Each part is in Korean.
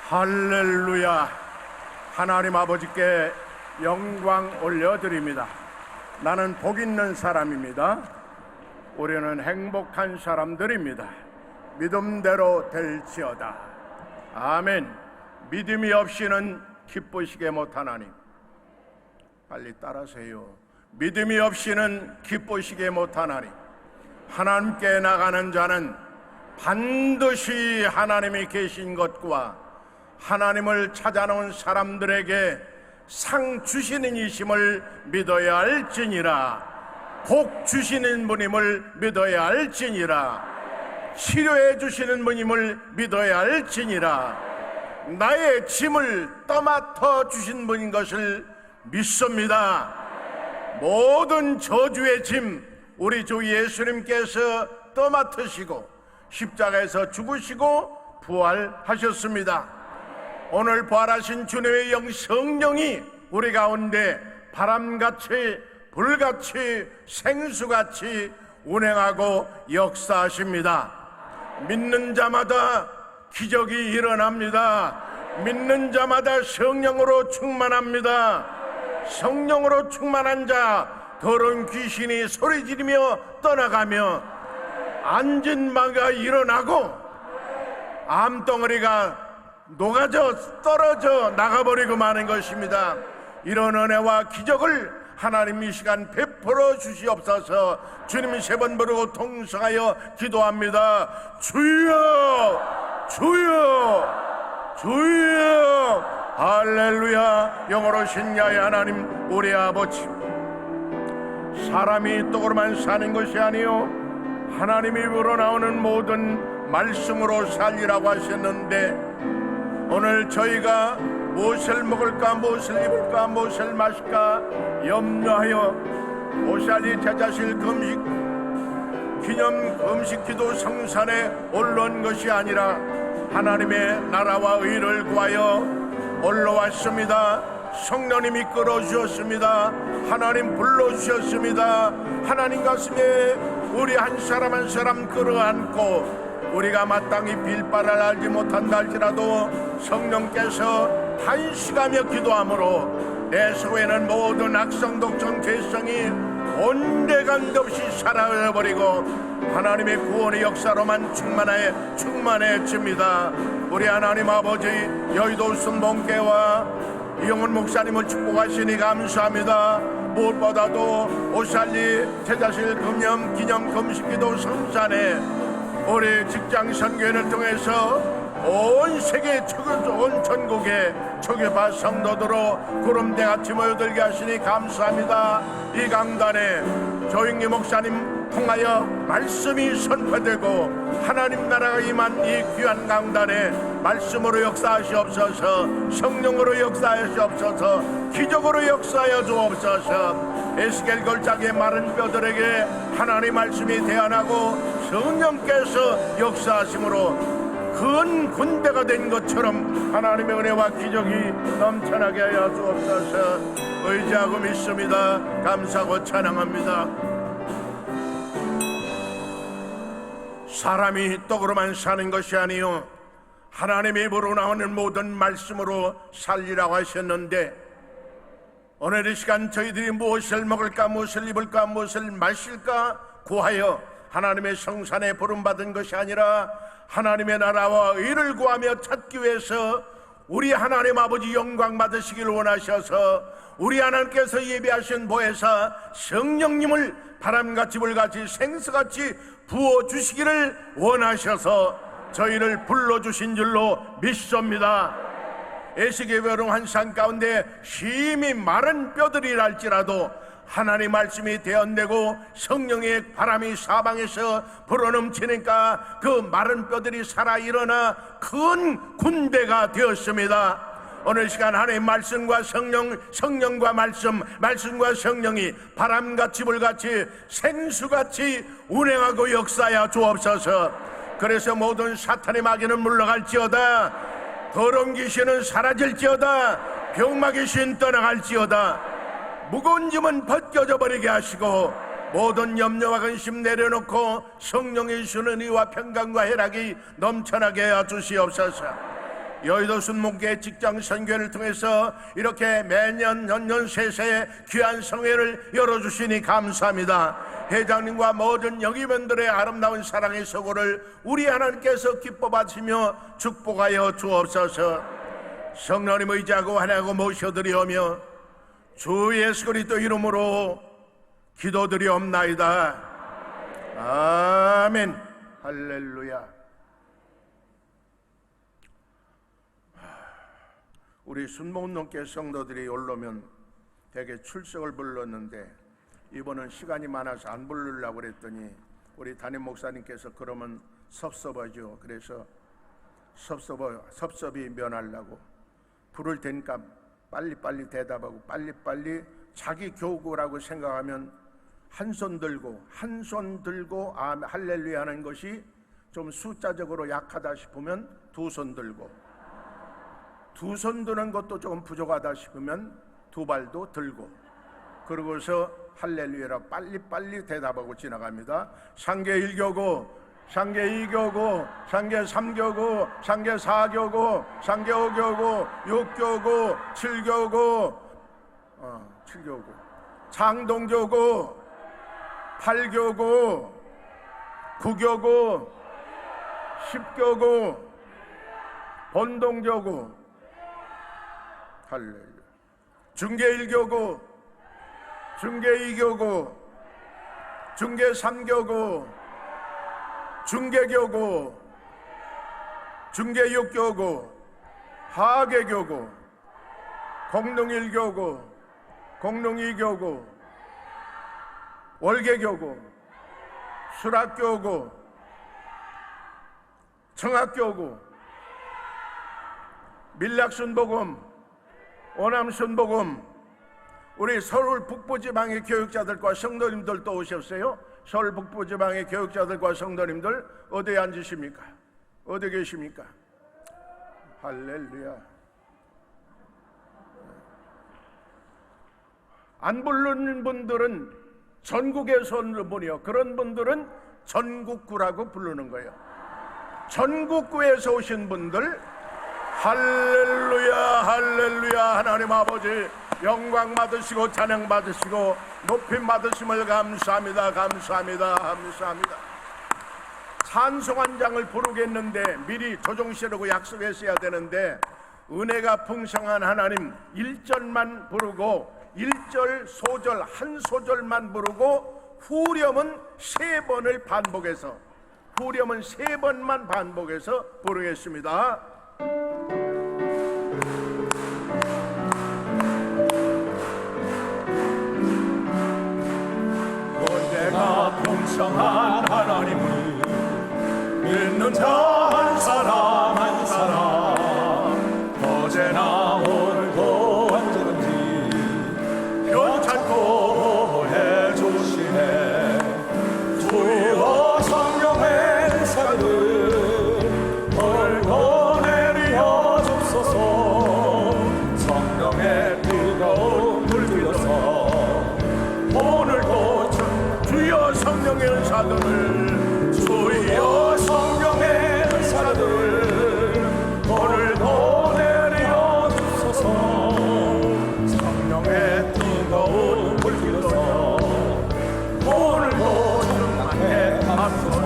할렐루야. 하나님 아버지께 영광 올려드립니다. 나는 복 있는 사람입니다. 우리는 행복한 사람들입니다. 믿음대로 될지어다. 아멘. 믿음이 없이는 기쁘시게 못하나니, 빨리 따라하세요. 믿음이 없이는 기쁘시게 못하나니, 하나님께 나가는 자는 반드시 하나님이 계신 것과 하나님을 찾아놓은 사람들에게 상 주시는 이심을 믿어야 할지니라. 복 주시는 분임을 믿어야 할지니라. 치료해 주시는 분임을 믿어야 할지니라. 나의 짐을 떠맡아 주신 분인 것을 믿습니다. 모든 저주의 짐 우리 주 예수님께서 떠맡으시고 십자가에서 죽으시고 부활하셨습니다. 오늘 부활하신 주님의 영 성령이 우리 가운데 바람같이 불같이 생수같이 운행하고 역사하십니다. 믿는 자마다 기적이 일어납니다. 믿는 자마다 성령으로 충만합니다. 성령으로 충만한 자 더러운 귀신이 소리 지르며 떠나가며 앉은 바가 일어나고 암덩어리가 녹아져 떨어져 나가버리고 마는 것입니다. 이런 은혜와 기적을 하나님 이 시간 베풀어 주시옵소서. 주님 세 번 부르고 통성하여 기도합니다. 주여 주여 주여. 할렐루야. 영원하신 야의 하나님 우리 아버지, 사람이 떡으로만 사는 것이 아니요 하나님이 우러나오는 모든 말씀으로 살리라고 하셨는데, 오늘 저희가 무엇을 먹을까 무엇을 입을까 무엇을 마실까 염려하여 오샬리 제자실 금식 기념 금식기도 성산에 올라온 것이 아니라 하나님의 나라와 의를 구하여 올라왔습니다. 성령님이 끌어주셨습니다. 하나님 불러주셨습니다. 하나님 가슴에 우리 한 사람 한 사람 끌어안고, 우리가 마땅히 빌바를 알지 못한다 할지라도 성령께서 탄식하며 기도함으로 내 속에는 모든 악성 독성 죄성이 온데간데 없이 사라져버리고 하나님의 구원의 역사로만 충만해집니다. 우리 하나님 아버지, 여의도 순봉교회와 이영훈 목사님을 축복하시니 감사합니다. 무엇보다도 오샬리 제자실 금념 기념 금식기도 성산에 우리 직장 선교회를 통해서 온 세계 온 전국에 초교파 성도들로 구름대같이 모여들게 하시니 감사합니다. 이 강단에 조영기 목사님 통하여 말씀이 선포되고 하나님 나라가 임한 이 귀한 강단에 말씀으로 역사하시옵소서. 성령으로 역사하시옵소서. 기적으로 역사하여 주옵소서. 에스겔 걸작의 마른 뼈들에게 하나님 말씀이 대안하고 성령께서 역사하심으로 큰 군대가 된 것처럼 하나님의 은혜와 기적이 넘쳐나게 하여 주옵소서. 의지하고 믿습니다. 감사하고 찬양합니다. 사람이 떡으로만 사는 것이 아니요 하나님의 입으로 나오는 모든 말씀으로 살리라고 하셨는데, 오늘 이 시간 저희들이 무엇을 먹을까 무엇을 입을까 무엇을 마실까 구하여 하나님의 성산에 부름받은 것이 아니라 하나님의 나라와 의를 구하며 찾기 위해서 우리 하나님 아버지 영광 받으시길 원하셔서 우리 하나님께서 예비하신 보혜사 성령님을 바람같이 불같이 생수같이 부어주시기를 원하셔서 저희를 불러주신 줄로 믿습니다. 에스겔 환상 가운데 심히 마른 뼈들이랄지라도 하나님 말씀이 대언되고 성령의 바람이 사방에서 불어넘치니까 그 마른 뼈들이 살아 일어나 큰 군대가 되었습니다. 오늘 시간 하나님의 말씀과 성령, 성령과 말씀, 말씀과 성령이 바람같이 불같이 생수같이 운행하고 역사하여 주옵소서. 그래서 모든 사탄의 마귀는 물러갈지어다, 더러운 귀신은 사라질지어다, 병마귀 신 떠나갈지어다, 무거운 짐은 벗겨져 버리게 하시고 모든 염려와 근심 내려놓고 성령의 주는 의와 평강과 희락이 넘쳐나게 하여 주시옵소서. 여의도 순목교회 직장 선교회를 통해서 이렇게 매년 연년 세세에 귀한 성회를 열어주시니 감사합니다. 회장님과 모든 영임원들의 아름다운 사랑의 서고를 우리 하나님께서 기뻐 받으시며 축복하여 주옵소서. 성령님 의지하고 환영하고 모셔드리오며 주 예수 그리스도 이름으로 기도드리옵나이다. 아멘. 할렐루야. 우리 순복음동교회 성도들이 올라오면 대개 출석을 불렀는데 이번은 시간이 많아서 안 부르려고 그랬더니 우리 담임 목사님께서 그러면 섭섭하죠. 그래서 섭섭이 면하려고 부를 테니까 빨리빨리 대답하고 빨리빨리 자기 교구라고 생각하면 한 손 들고 할렐루야 하는 것이 좀 숫자적으로 약하다 싶으면 두 손 들고, 두 손 드는 것도 조금 부족하다 싶으면 두 발도 들고, 그러고서 할렐루야라 빨리빨리 대답하고 지나갑니다. 상계 1교구, 상계 2교구, 상계 3교구, 상계 4교구, 상계 5교구, 6교구, 7교구, 7교구, 창동교구, 8교구, 9교구, 10교구, 본동교구, 할렐루야. 중계 1교구, 중계 2교구, 중계 3교구, 중계교구, 중계 6교구, 하계교구, 공릉 1교구, 공릉 2교구, 월계교구, 수락교구, 청학교구, 밀락순복음, 오남순복음, 우리 서울 북부지방의 교육자들과 성도님들도 오셨어요. 서울 북부지방의 교육자들과 성도님들 어디에 앉으십니까? 어디 계십니까? 할렐루야. 안 부르는 분들은 전국에서 오는 분이요, 그런 분들은 전국구라고 부르는 거예요. 전국구에서 오신 분들 할렐루야, 할렐루야. 하나님 아버지 영광 받으시고 찬양 받으시고 높임 받으심을 감사합니다. 감사합니다. 감사합니다. 찬송 한 장을 부르겠는데 미리 조정시라고 약속했어야 되는데 은혜가 풍성한 하나님 1절만 부르고 1절 소절 한 소절만 부르고 후렴은 3번을 반복해서, 후렴은 3번만 반복해서 부르겠습니다. 은혜가 풍성한 하나님을 믿는 자 한 사람 한 사람 어제나 오늘도 언제든지 괜찮고 해주시네. 주여 성령의 은사를 벌거 내리어 줍소서. 성령의 뜨거운 불 들여서 오늘도 주여 성령의 은사들을, 주여 성령의 은사들을 오늘도 내려 주소서. 성령의 뜨거운 불 들여서 오늘도 충만케 하소서.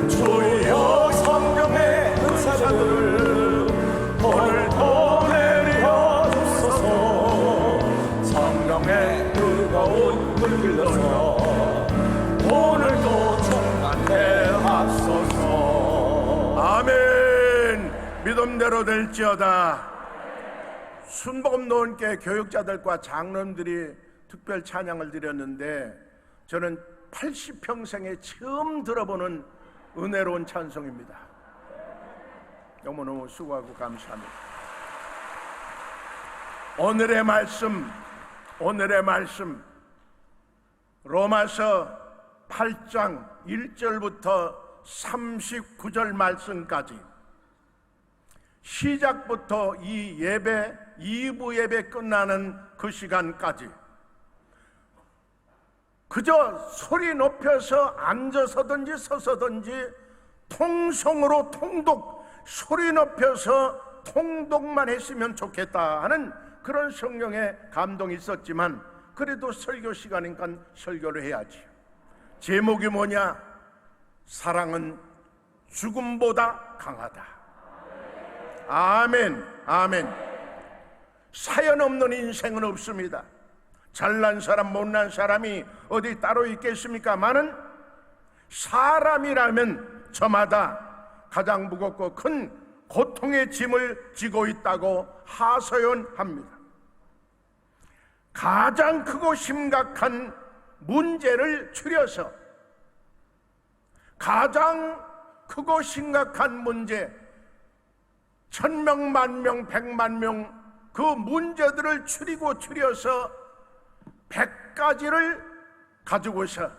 주여 성령의 은사들을 오늘도 내려 주소서. 성령의 뜨거운 불 들여서 오늘도 충만케 하소서. 아멘. 믿음대로 될지어다. 순복음노원교회 교육자들과 장로님들이 특별 찬양을 드렸는데 저는 80평생에 처음 들어보는 은혜로운 찬송입니다. 너무너무 수고하고 감사합니다. 오늘의 말씀 로마서 8장 1절부터 39절 말씀까지 시작부터 이 예배 2부 예배 끝나는 그 시간까지 그저 소리 높여서 앉아서든지 서서든지 통성으로 통독 소리 높여서 통독만 했으면 좋겠다 하는 그런 성령의 감동이 있었지만, 그래도 설교 시간이니까 설교를 해야지. 제목이 뭐냐? 사랑은 죽음보다 강하다. 아멘, 아멘. 사연 없는 인생은 없습니다. 잘난 사람 못난 사람이 어디 따로 있겠습니까마는 사람이라면 저마다 가장 무겁고 큰 고통의 짐을 지고 있다고 하소연합니다. 가장 크고 심각한 문제를 추려서 가장 크고 심각한 문제, 1000명, 10,000명, 100,000명 그 문제들을 추려서 100가지를 가지고서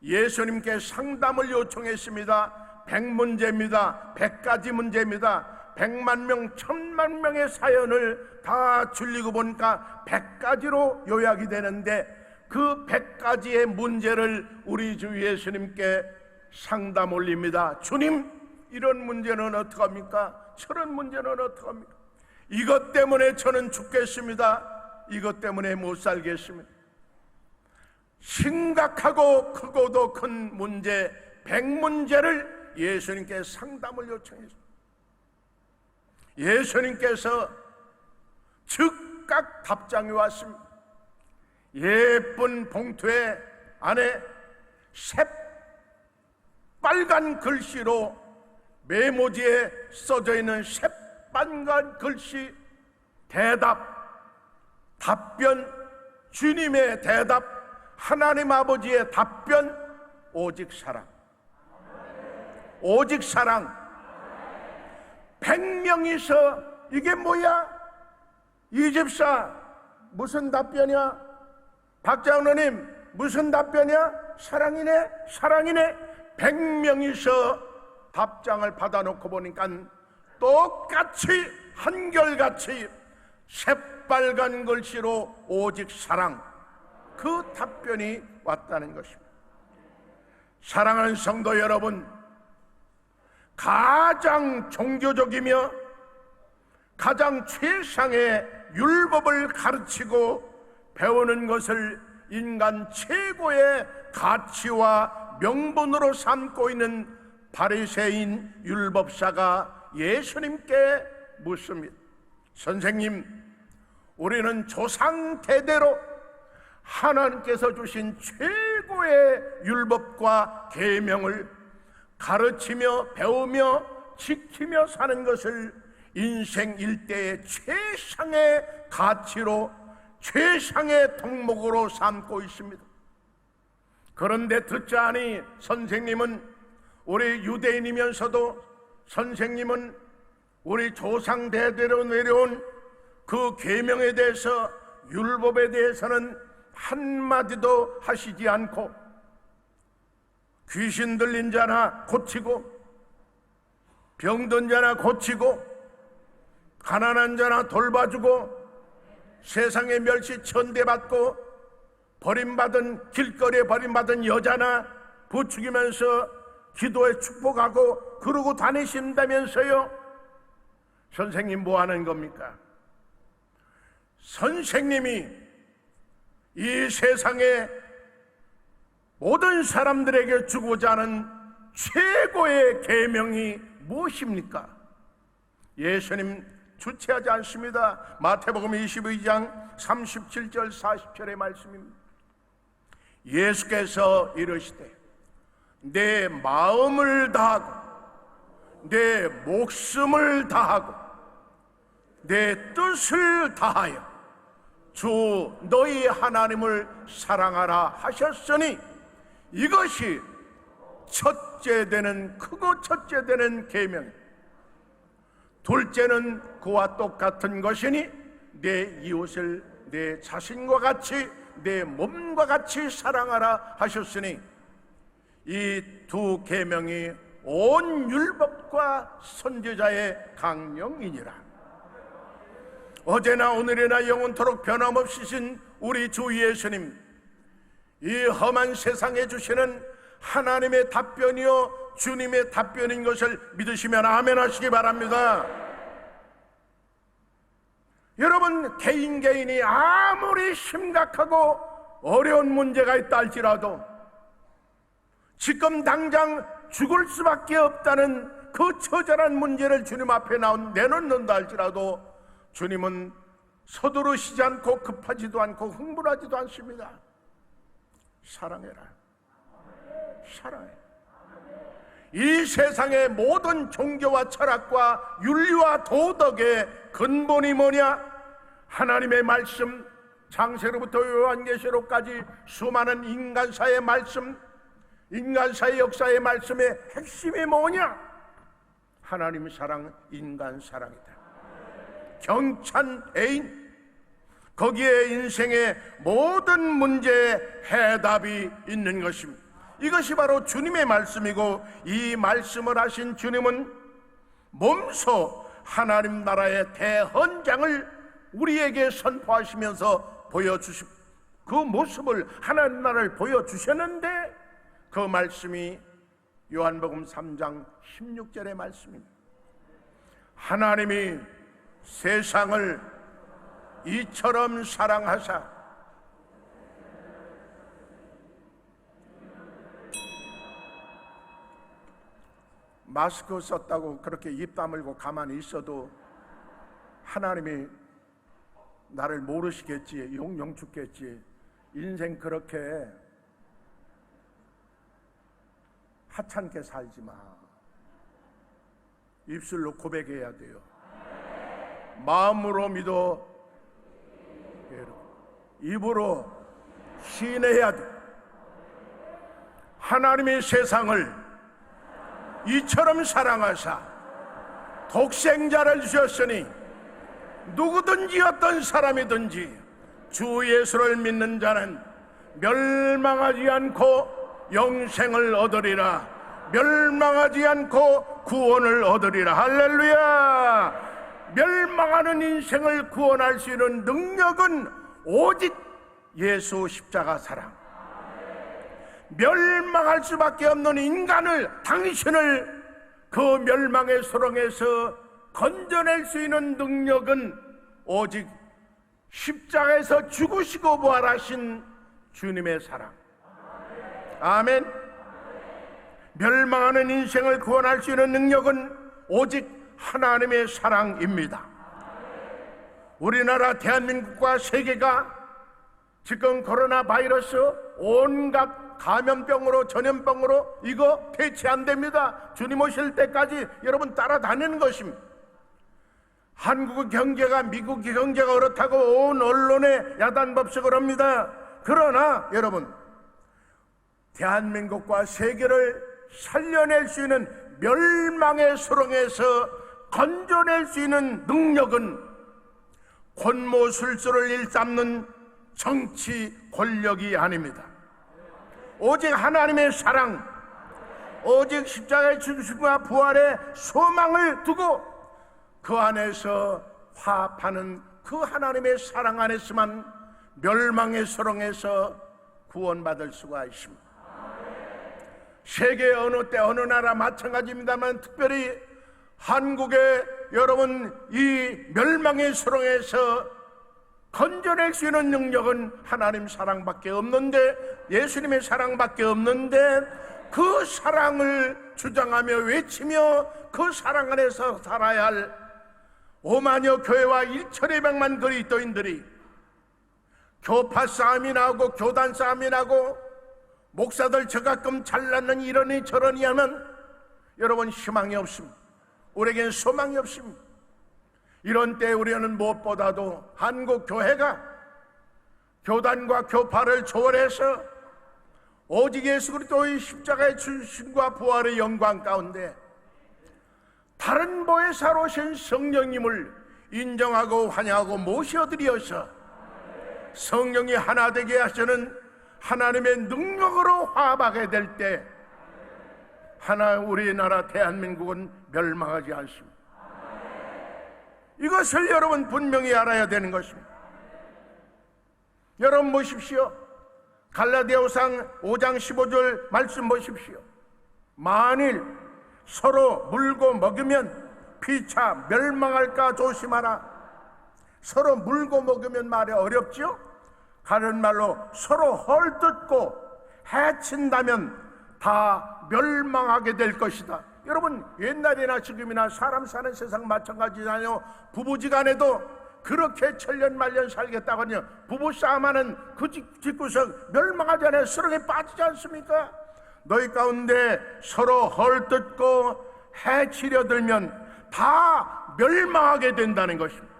예수님께 상담을 요청했습니다. 100문제입니다. 100가지 문제입니다. 100,000명, 10,000,000명의 사연을 다 줄이고 보니까 100가지로 요약이 되는데, 그 100가지의 문제를 우리 주 예수님께 상담 올립니다. 주님, 이런 문제는 어떡합니까? 저런 문제는 어떡합니까? 이것 때문에 저는 죽겠습니다. 이것 때문에 못 살겠습니다. 심각하고 크고도 큰 문제 100문제를 예수님께 상담을 요청했습니다. 예수님께서 즉각 답장이 왔습니다. 예쁜 봉투에 안에 새빨간 글씨로 메모지에 써져 있는 새빨간 글씨, 답변, 주님의 대답, 하나님 아버지의 답변, 오직 사랑. 오직 사랑. 100명이서 이게 뭐야? 이 집사 무슨 답변이야? 박장로님 무슨 답변이야? 사랑이네, 사랑이네. 100명이서 답장을 받아놓고 보니까 똑같이 한결같이 새빨간 글씨로 오직 사랑, 그 답변이 왔다는 것입니다. 사랑하는 성도 여러분, 가장 종교적이며 가장 최상의 율법을 가르치고 배우는 것을 인간 최고의 가치와 명분으로 삼고 있는 바리새인 율법사가 예수님께 묻습니다. 선생님, 우리는 조상 대대로 하나님께서 주신 최고의 율법과 계명을 가르치며 배우며 지키며 사는 것을 인생 일대의 최상의 가치로, 최상의 덕목으로 삼고 있습니다. 그런데 듣자니 선생님은 우리 유대인이면서도 선생님은 우리 조상 대대로 내려온 그 계명에 대해서, 율법에 대해서는 한마디도 하시지 않고, 귀신 들린 자나 고치고, 병든 자나 고치고, 가난한 자나 돌봐주고, 세상의 멸시 천대받고 버림받은, 길거리에 버림받은 여자나 부추기면서 기도에 축복하고 그러고 다니신다면서요? 선생님 뭐 하는 겁니까? 선생님이 이 세상에 모든 사람들에게 주고자 하는 최고의 계명이 무엇입니까? 예수님 주체하지 않습니다. 마태복음 22장 37절 40절의 말씀입니다. 예수께서 이르시되 내 마음을 다하고 내 목숨을 다하고 내 뜻을 다하여 주 너희 하나님을 사랑하라 하셨으니, 이것이 첫째 되는, 크고 첫째 되는 계명. 둘째는 그와 똑같은 것이니 내 이웃을 내 자신과 같이, 내 몸과 같이 사랑하라 하셨으니, 이 두 계명이 온 율법과 선지자의 강령이니라. 어제나 오늘이나 영원토록 변함없으신 우리 주 예수님, 이 험한 세상에 주시는 하나님의 답변이요 주님의 답변인 것을 믿으시면 아멘 하시기 바랍니다. 여러분, 개인이 아무리 심각하고 어려운 문제가 있다 할지라도, 지금 당장 죽을 수밖에 없다는 그 처절한 문제를 주님 앞에 내놓는다 할지라도 주님은 서두르시지 않고 급하지도 않고 흥분하지도 않습니다. 사랑해라. 사랑해. 이 세상의 모든 종교와 철학과 윤리와 도덕의 근본이 뭐냐? 하나님의 말씀, 창세로부터 요한계시록까지 수많은 인간사의 말씀, 인간사의 역사의 말씀의 핵심이 뭐냐? 하나님 사랑, 인간 사랑이다. 경찬 애인, 거기에 인생의 모든 문제에 해답이 있는 것입니다. 이것이 바로 주님의 말씀이고, 이 말씀을 하신 주님은 몸소 하나님 나라의 대헌장을 우리에게 선포하시면서 그 모습을, 하나님 나라를 보여주셨는데, 그 말씀이 요한복음 3장 16절의 말씀입니다. 하나님이 세상을 이처럼 사랑하사 마스크 썼다고 그렇게 입 다물고 가만히 있어도 하나님이 나를 모르시겠지, 용용 죽겠지. 인생 그렇게 하찮게 살지 마. 입술로 고백해야 돼요. 마음으로 믿어 입으로 시인해야 돼. 하나님의 세상을 이처럼 사랑하사 독생자를 주셨으니 누구든지 어떤 사람이든지 주 예수를 믿는 자는 멸망하지 않고 영생을 얻으리라. 멸망하지 않고 구원을 얻으리라. 할렐루야. 멸망하는 인생을 구원할 수 있는 능력은 오직 예수 십자가 사랑. 멸망할 수밖에 없는 인간을, 당신을 그 멸망의 소렁에서 건져낼 수 있는 능력은 오직 십자가에서 죽으시고 부활하신 주님의 사랑. 아멘. 멸망하는 인생을 구원할 수 있는 능력은 오직 하나님의 사랑입니다. 우리나라 대한민국과 세계가 지금 코로나 바이러스 온갖 감염병으로, 전염병으로 이거 대체 안 됩니다. 주님 오실 때까지 여러분 따라다니는 것입니다. 한국의 경제가 미국의 경제가 그렇다고 온 언론에 야단법석을 합니다. 그러나 여러분, 대한민국과 세계를 살려낼 수 있는, 멸망의 소렁에서 건져낼 수 있는 능력은 권모술수를 일삼는 정치 권력이 아닙니다. 오직 하나님의 사랑, 오직 십자가의 죽으심과 부활의 소망을 두고 그 안에서 화합하는 그 하나님의 사랑 안에서만 멸망의 소렁에서 구원받을 수가 있습니다. 세계 어느 때 어느 나라 마찬가지입니다만, 특별히 한국의 여러분, 이 멸망의 소렁에서 건져낼 수 있는 능력은 하나님 사랑밖에 없는데, 예수님의 사랑밖에 없는데, 그 사랑을 주장하며 외치며 그 사랑 안에서 살아야 할 5만여 교회와 1,200만 그리스도인들이 교파 싸움이 나고 교단 싸움이 나고 목사들 저가끔 잘났는 이러니 저러니 하면 여러분 희망이 없습니다. 우리에겐 소망이 없습니다. 이런 때 우리는 무엇보다도 한국 교회가 교단과 교파를 초월해서 오직 예수 그리스도의 십자가의 죽으심과 부활의 영광 가운데 다른 보혜사로 오신 성령님을 인정하고 환영하고 모셔드려서 성령이 하나 되게 하시는 하나님의 능력으로 화합하게 될 때 우리나라 대한민국은 멸망하지 않습니다. 이것을 여러분 분명히 알아야 되는 것입니다. 여러분 보십시오. 갈라디아서 5장 15절 말씀 보십시오. 만일 서로 물고 먹으면 피차 멸망할까 조심하라. 서로 물고 먹으면 말이 어렵죠? 다른 말로 서로 헐뜯고 해친다면 다 멸망하게 될 것이다. 여러분, 옛날이나 지금이나 사람 사는 세상 마찬가지잖아요. 부부지간에도 그렇게 천년만년 살겠다거든요. 부부싸움하는 그 집구석 멸망하잖아요. 수렁에 빠지지 않습니까? 너희 가운데 서로 헐뜯고 해치려들면 다 멸망하게 된다는 것입니다.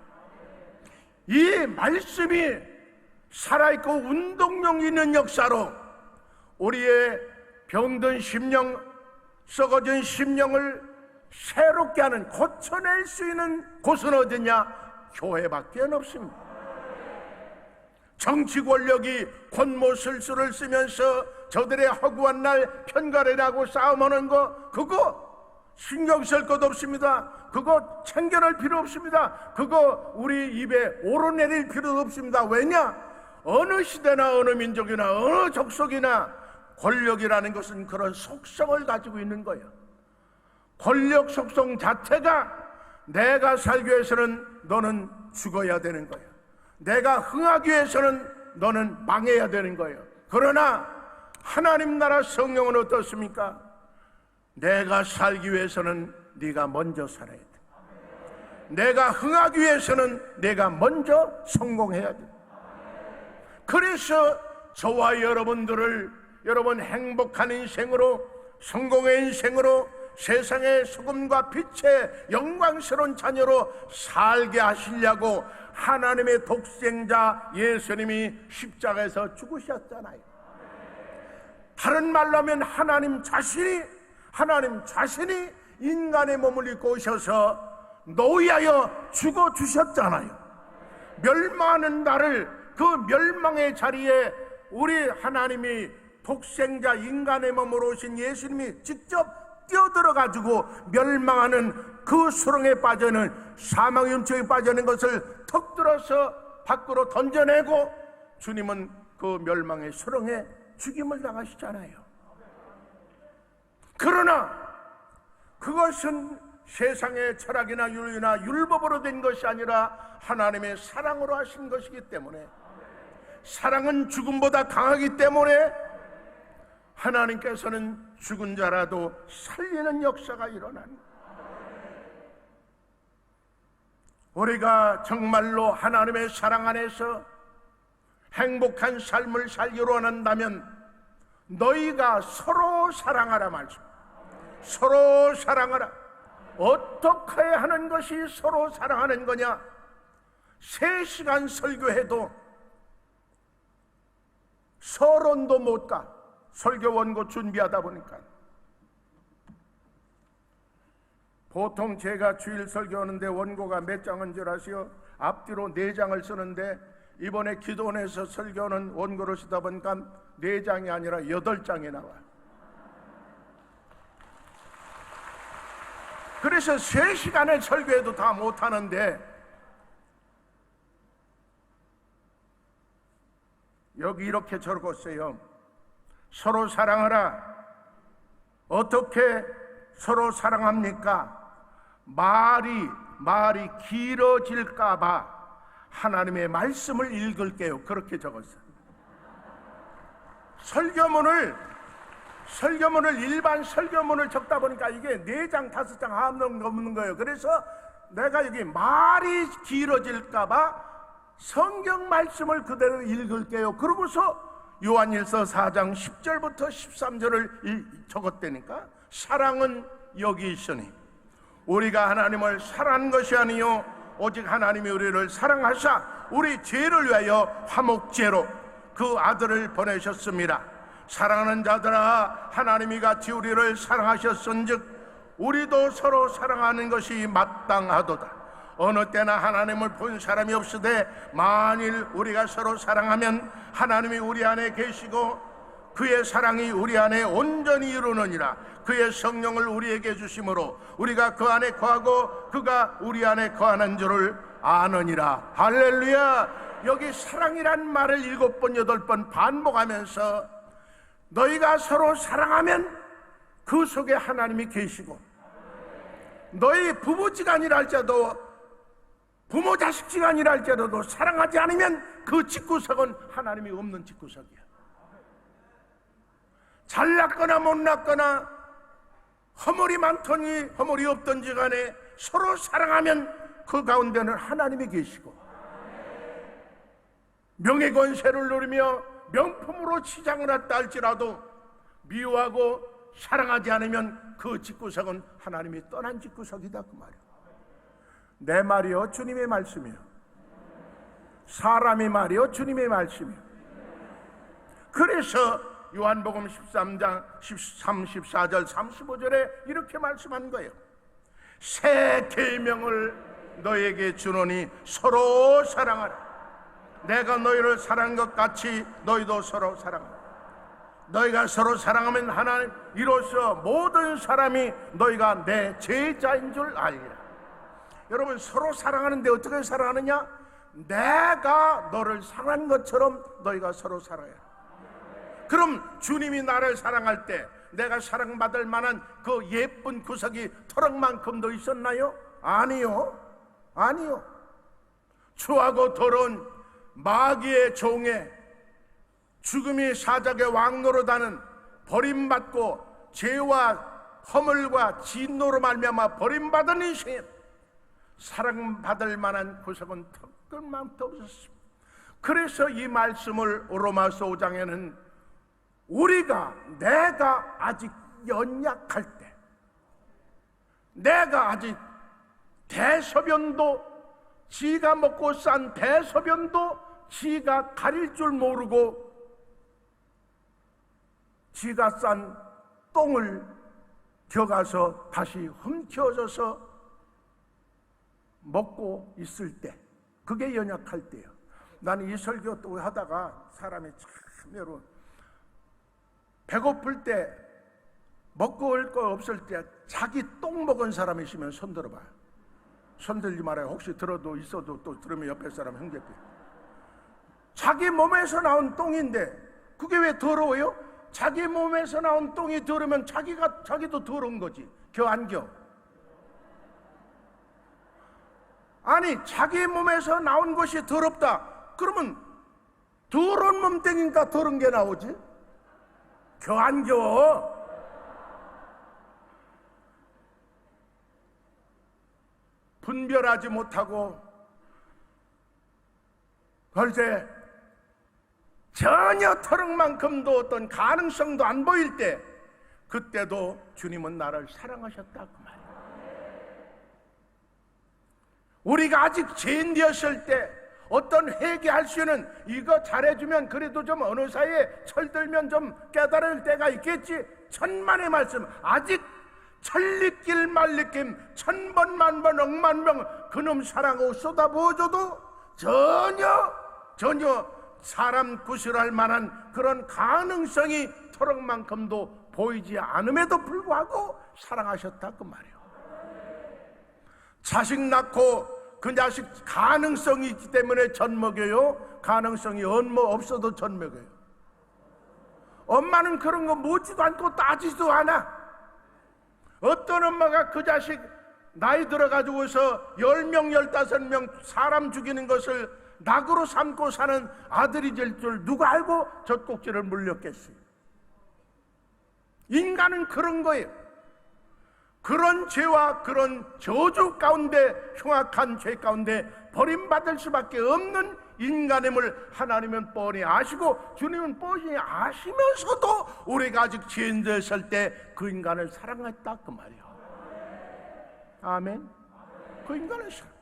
이 말씀이 살아있고 운동력 있는 역사로 우리의 병든 심령, 썩어진 심령을 새롭게 하는, 고쳐낼 수 있는 곳은 어디냐? 교회밖에 없습니다. 정치 권력이 권모술수를 쓰면서 저들의 허구한 날 편가르라고 싸움하는 거, 그거 신경 쓸 것 없습니다. 그거 챙겨낼 필요 없습니다. 그거 우리 입에 오르내릴 필요도 없습니다. 왜냐? 어느 시대나 어느 민족이나 어느 족속이나 권력이라는 것은 그런 속성을 가지고 있는 거예요. 권력 속성 자체가 내가 살기 위해서는 너는 죽어야 되는 거예요. 내가 흥하기 위해서는 너는 망해야 되는 거예요. 그러나 하나님 나라 성령은 어떻습니까? 내가 살기 위해서는 네가 먼저 살아야 돼. 내가 흥하기 위해서는 내가 먼저 성공해야 돼. 그래서 저와 여러분들을 여러분 행복한 인생으로, 성공의 인생으로, 세상의 소금과 빛의 영광스러운 자녀로 살게 하시려고 하나님의 독생자 예수님이 십자가에서 죽으셨잖아요. 다른 말로 하면 하나님 자신이 인간의 몸을 입고 오셔서 너희하여 죽어주셨잖아요. 멸망하는 나를, 그 멸망의 자리에 우리 하나님이 독생자 인간의 몸으로 오신 예수님이 직접 뛰어들어가지고 멸망하는 그 수렁에 빠져는, 사망의 음침에 빠져는 것을 턱 들어서 밖으로 던져내고 주님은 그 멸망의 수렁에 죽임을 당하시잖아요. 그러나 그것은 세상의 철학이나 윤리나 율법으로 된 것이 아니라 하나님의 사랑으로 하신 것이기 때문에, 사랑은 죽음보다 강하기 때문에 하나님께서는 죽은 자라도 살리는 역사가 일어납니다. 우리가 정말로 하나님의 사랑 안에서 행복한 삶을 살기로 원한다면 너희가 서로 사랑하라 말씀. 서로 사랑하라. 어떻게 하는 것이 서로 사랑하는 거냐? 3시간 설교해도 서론도 못 가. 설교 원고 준비하다 보니까. 보통 제가 주일 설교하는데 원고가 몇 장인 줄 아시오? 앞뒤로 4장을 쓰는데 이번에 기도원에서 설교하는 원고를 쓰다 보니까 4장이 아니라 8장이 나와요. 그래서 3시간을 설교해도 다 못하는데, 여기 이렇게 적었어요. 서로 사랑하라. 어떻게 서로 사랑합니까? 말이 길어질까봐 하나님의 말씀을 읽을게요. 그렇게 적었어요. 설교문을 일반 설교문을 적다 보니까 이게 4장 5장 한번 넘는 거예요. 그래서 내가 여기 말이 길어질까봐 성경 말씀을 그대로 읽을게요. 그러고서 요한일서 4장 10절부터 13절을 적었다니까. 사랑은 여기 있으니 우리가 하나님을 사랑한 것이 아니요 오직 하나님이 우리를 사랑하사 우리 죄를 위하여 화목제로 그 아들을 보내셨습니다. 사랑하는 자들아, 하나님이 같이 우리를 사랑하셨은즉 우리도 서로 사랑하는 것이 마땅하도다. 어느 때나 하나님을 본 사람이 없으되 만일 우리가 서로 사랑하면 하나님이 우리 안에 계시고 그의 사랑이 우리 안에 온전히 이루느니라. 그의 성령을 우리에게 주심으로 우리가 그 안에 거하고 그가 우리 안에 거하는 줄을 아느니라. 할렐루야. 여기 사랑이란 말을 7번 8번 반복하면서 너희가 서로 사랑하면 그 속에 하나님이 계시고, 너희 부부지간이라 할지라도 부모 자식지간이라 할지라도 사랑하지 않으면 그 집구석은 하나님이 없는 집구석이야. 잘났거나 못났거나 허물이 많더니 허물이 없던지 간에 서로 사랑하면 그 가운데는 하나님이 계시고, 명예권세를 누리며 명품으로 시장을 했다 할지라도 미워하고 사랑하지 않으면 그 집구석은 하나님이 떠난 집구석이다, 그 말이야. 내 말이요 주님의 말씀이요, 사람의 말이요 주님의 말씀이요. 그래서 요한복음 13장 13, 14절 35절에 이렇게 말씀한 거예요. 새 계명을 너에게 주노니 서로 사랑하라. 내가 너희를 사랑한 것 같이 너희도 서로 사랑하라. 너희가 서로 사랑하면 하나님 이로써 모든 사람이 너희가 내 제자인 줄 알리라. 여러분, 서로 사랑하는데 어떻게 사랑하느냐? 내가 너를 사랑한 것처럼 너희가 서로 사랑해라. 그럼 주님이 나를 사랑할 때 내가 사랑받을 만한 그 예쁜 구석이 터럭만큼 더 있었나요? 아니요, 아니요. 추하고 더러운 마귀의 종에 죽음이 사자의 왕노릇하는 버림받고 죄와 허물과 진노로 말미암아 버림받은 인생에 사랑받을 만한 구석은 턱끝만도 없었습니다. 그래서 이 말씀을 로마서 5장에는 내가 아직 연약할 때, 내가 아직 대소변도 지가 먹고 싼 대소변도 지가 가릴 줄 모르고 지가 싼 똥을 겨가서 다시 훔쳐져서 먹고 있을 때, 그게 연약할 때예요. 나는 이 설교 또 하다가 사람이 참 여러분, 배고플 때 먹고 올 거 없을 때 자기 똥 먹은 사람 있으면 손 들어봐요. 손 들지 말아요. 혹시 들어도 있어도 또 들으면 옆에 사람 형제들. 자기 몸에서 나온 똥인데 그게 왜 더러워요? 자기 몸에서 나온 똥이 더러우면 자기도 더러운 거지. 겨 안 겨? 아니, 자기 몸에서 나온 것이 더럽다 그러면 더러운 몸뚱이니까 더러운 게 나오지. 겨 안 겨? 분별하지 못하고 벌써 전혀 터럭만큼도 어떤 가능성도 안 보일 때, 그때도 주님은 나를 사랑하셨다, 그 말이에요. 우리가 아직 죄인 되었을 때 어떤 회개할 수 있는, 이거 잘해주면 그래도 좀 어느 사이에 철들면 좀 깨달을 때가 있겠지. 천만의 말씀, 아직 천리길 말리김 천번 만번 억만명 그놈 사랑하고 쏟아부어줘도 전혀 사람 구실할 만한 그런 가능성이 터럭만큼도 보이지 않음에도 불구하고 사랑하셨다, 그 말이에요. 자식 낳고 그 자식 가능성이 있기 때문에 젖 먹여요? 가능성이 없어도 젖 먹여요? 엄마는 그런 거 묻지도 않고 따지지도 않아. 어떤 엄마가 그 자식 나이 들어가지고서 10명 15명 사람 죽이는 것을 낙으로 삼고 사는 아들이 될 줄 누가 알고 젖꼭지를 물렸겠어요? 인간은 그런 거예요. 그런 죄와 그런 저주 가운데, 흉악한 죄 가운데 버림받을 수밖에 없는 인간임을 하나님은 뻔히 아시고 주님은 뻔히 아시면서도 우리가 아직 죄인 되었을 때 그 인간을 사랑했다, 그 말이에요. 아멘. 그 인간을 사랑.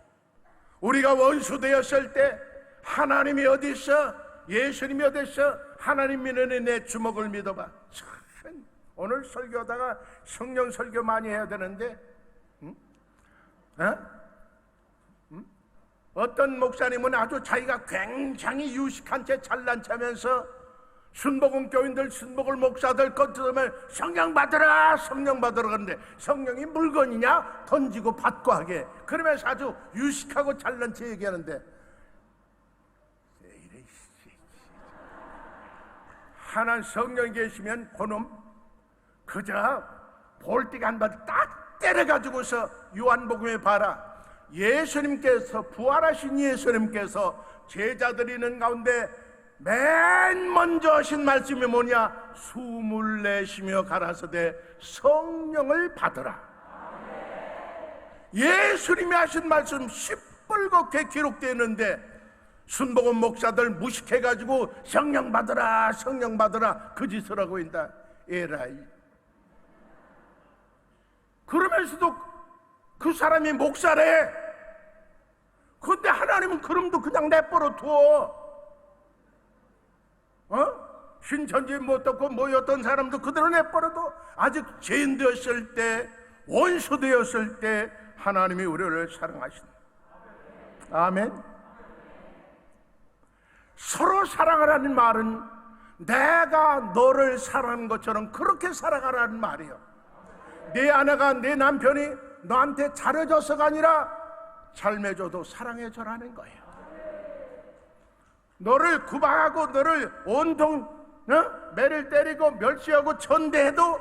우리가 원수 되었을 때 하나님이 어디 있어? 예수님이 어디 있어? 하나님 믿는 내 주먹을 믿어봐. 참, 오늘 설교하다가 성령 설교 많이 해야 되는데, 응? 어떤 목사님은 아주 자기가 굉장히 유식한 채 잘난 척하면서 순복음 교인들, 순복음 목사들 것 들으면 성령 받으라, 성령 받으라 그러는데 성령이 물건이냐? 던지고 받고 하게. 그러면서 아주 유식하고 잘난 척 얘기하는데, 하나님 성령이 계시면 그놈 그저 볼띠가 한 번 딱 때려가지고서 요한복음에 봐라. 예수님께서, 부활하신 예수님께서 제자들이 있는 가운데 맨 먼저 하신 말씀이 뭐냐? 숨을 내쉬며 가라사대 성령을 받으라. 예수님이 하신 말씀 시뻘겋게 기록되어 있는데 순복음 목사들 무식해가지고 성령 받으라 성령 받으라 그 짓을 하고 있다. 에라이. 그러면서도 그 사람이 목사래. 근데 하나님은 그럼도 그냥 내버려 두어. 신천지 못 듣고 모였던 사람도 그대로 내버려도 아직 죄인 되었을 때, 원수 되었을 때 하나님이 우리를 사랑하신다. 아멘. 서로 사랑하라는 말은 내가 너를 사랑하는 것처럼 그렇게 살아가라는 말이에요. 내 아내가, 내 남편이 너한테 잘해줘서가 아니라 잘해줘도 사랑해줘라는 거예요. 너를 구박하고 너를 온통 매를 때리고 멸시하고 천대해도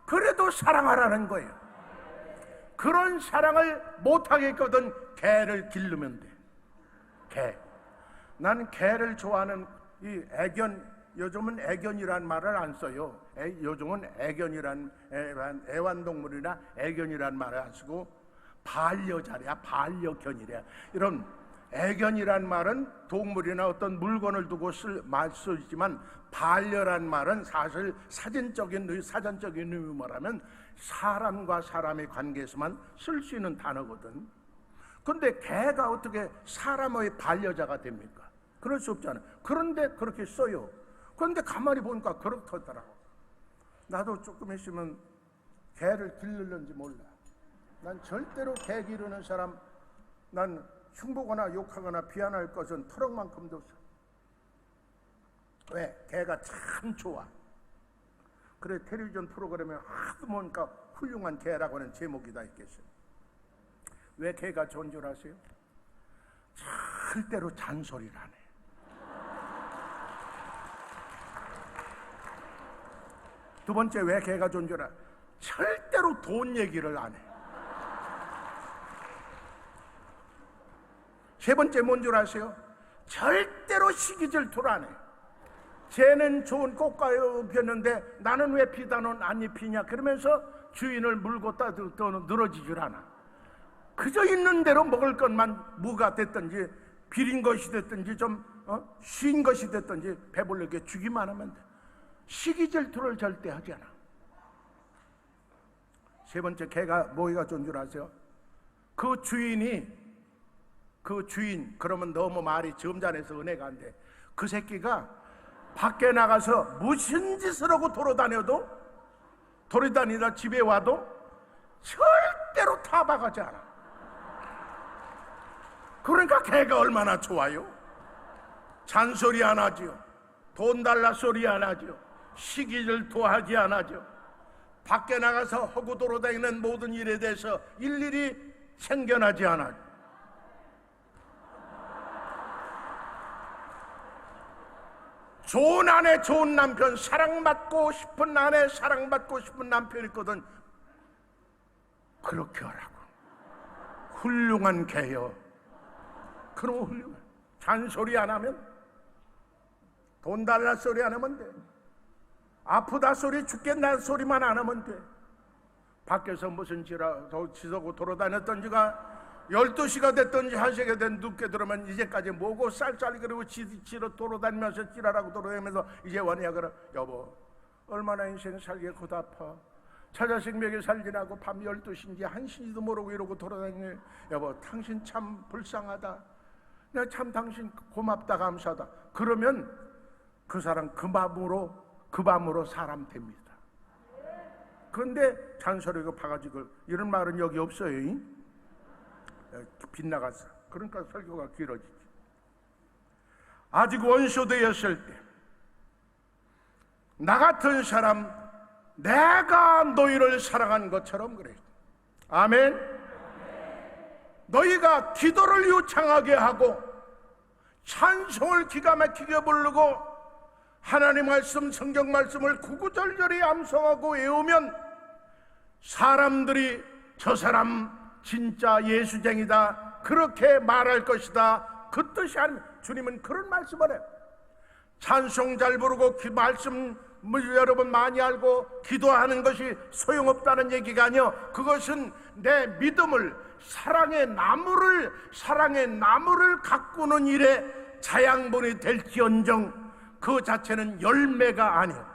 그래도 사랑하라는 거예요. 그런 사랑을 못하겠거든 개를 기르면 돼. 개. 나는 개를 좋아하는 이 애견, 요즘은 애견이란 말을 안 써요. 요즘은 애완동물이나 애견이란 말을 안 쓰고 반려자랴, 반려견이랴. 이런 애견이란 말은 동물이나 어떤 물건을 두고 쓰지만 반려란 말은 사실 사전적인 의미 말하면 사람과 사람의 관계에서만 쓸 수 있는 단어거든. 근데 개가 어떻게 사람의 반려자가 됩니까? 그럴 수 없잖아요. 그런데 그렇게 써요. 그런데 가만히 보니까 그렇더라고. 나도 조금 있으면 개를 기르는지 몰라. 난 절대로 개 기르는 사람, 난 흉보거나 욕하거나 비난할 것은 터럭만큼도 없어. 왜? 개가 참 좋아. 그래, 텔레비전 프로그램에 하도 보니까 훌륭한 개라고 하는 제목이 다 있겠어요. 왜 개가 좋은 줄 아세요? 절대로 잔소리를 안 해. 두 번째, 왜 개가 좋은 줄 알아? 절대로 돈 얘기를 안 해. 세 번째 뭔 줄 아세요? 절대로 시기 질투를 안 해. 쟤는 좋은 꽃가요 피었는데 나는 왜 비단은 안 입히냐 그러면서 주인을 물고 늘어지질 않아. 그저 있는 대로 먹을 것만 무가 됐든지 비린 것이 됐든지 좀 쉰 것이 됐든지 배불르게 주기만 하면 돼. 시기 질투를 절대 하지 않아. 세 번째, 개가 뭐가 좋은 줄 아세요? 그 주인 그러면 너무 말이 점잖아서 은혜가 안 돼. 그 새끼가 밖에 나가서 무슨 짓을 하고 돌아다니다 집에 와도 절대로 타박하지 않아. 그러니까 개가 얼마나 좋아요. 잔소리 안 하죠. 돈 달라 소리 안 하죠. 시기 질투하지 않아죠. 밖에 나가서 하고 돌아다니는 모든 일에 대해서 일일이 생견하지 않아요. 좋은 아내, 좋은 남편, 사랑받고 싶은 아내, 사랑받고 싶은 남편이 있거든. 그렇게 하라고. 훌륭한 개요. 그럼 훌륭해. 잔소리 안 하면, 돈 달라 소리 안 하면 돼. 아프다 소리, 죽겠다 소리만 안 하면 돼. 밖에서 무슨 지서고 돌아다녔던지가 12시가 됐든지 1시가 됐든 늦게 들어오면 이제까지 뭐고 쌀쌀이 그리고 지로 돌아다니면서 지랄하고 돌아다니면서 이제 원이야. 그럼 여보, 얼마나 인생 살기에 고달파. 처자식 먹여 살지라고 밤 12시인지 1시인지도 모르고 이러고 돌아다니네. 여보, 당신 참 불쌍하다. 내가 참 당신 고맙다, 감사하다. 그러면 그 사람 그 밤으로 사람 됩니다. 그런데 잔소리고 바가지고 이런 말은 여기 없어요. 빗나갔어. 그러니까 설교가 길어지지. 아직 원수 되었을 때 나 같은 사람, 내가 너희를 사랑한 것처럼 그래. 아멘. 너희가 기도를 유창하게 하고 찬송을 기가 막히게 부르고 하나님 말씀, 성경 말씀을 구구절절히 암송하고 외우면 사람들이 저 사람 진짜 예수쟁이다 그렇게 말할 것이다 그 뜻이 아닙니다. 주님은 그런 말씀을 해요. 찬송 잘 부르고 말씀을 여러분 많이 알고 기도하는 것이 소용없다는 얘기가 아니요, 그것은 내 믿음을 사랑의 나무를 가꾸는 일에 자양분이 될지언정 그 자체는 열매가 아니에요.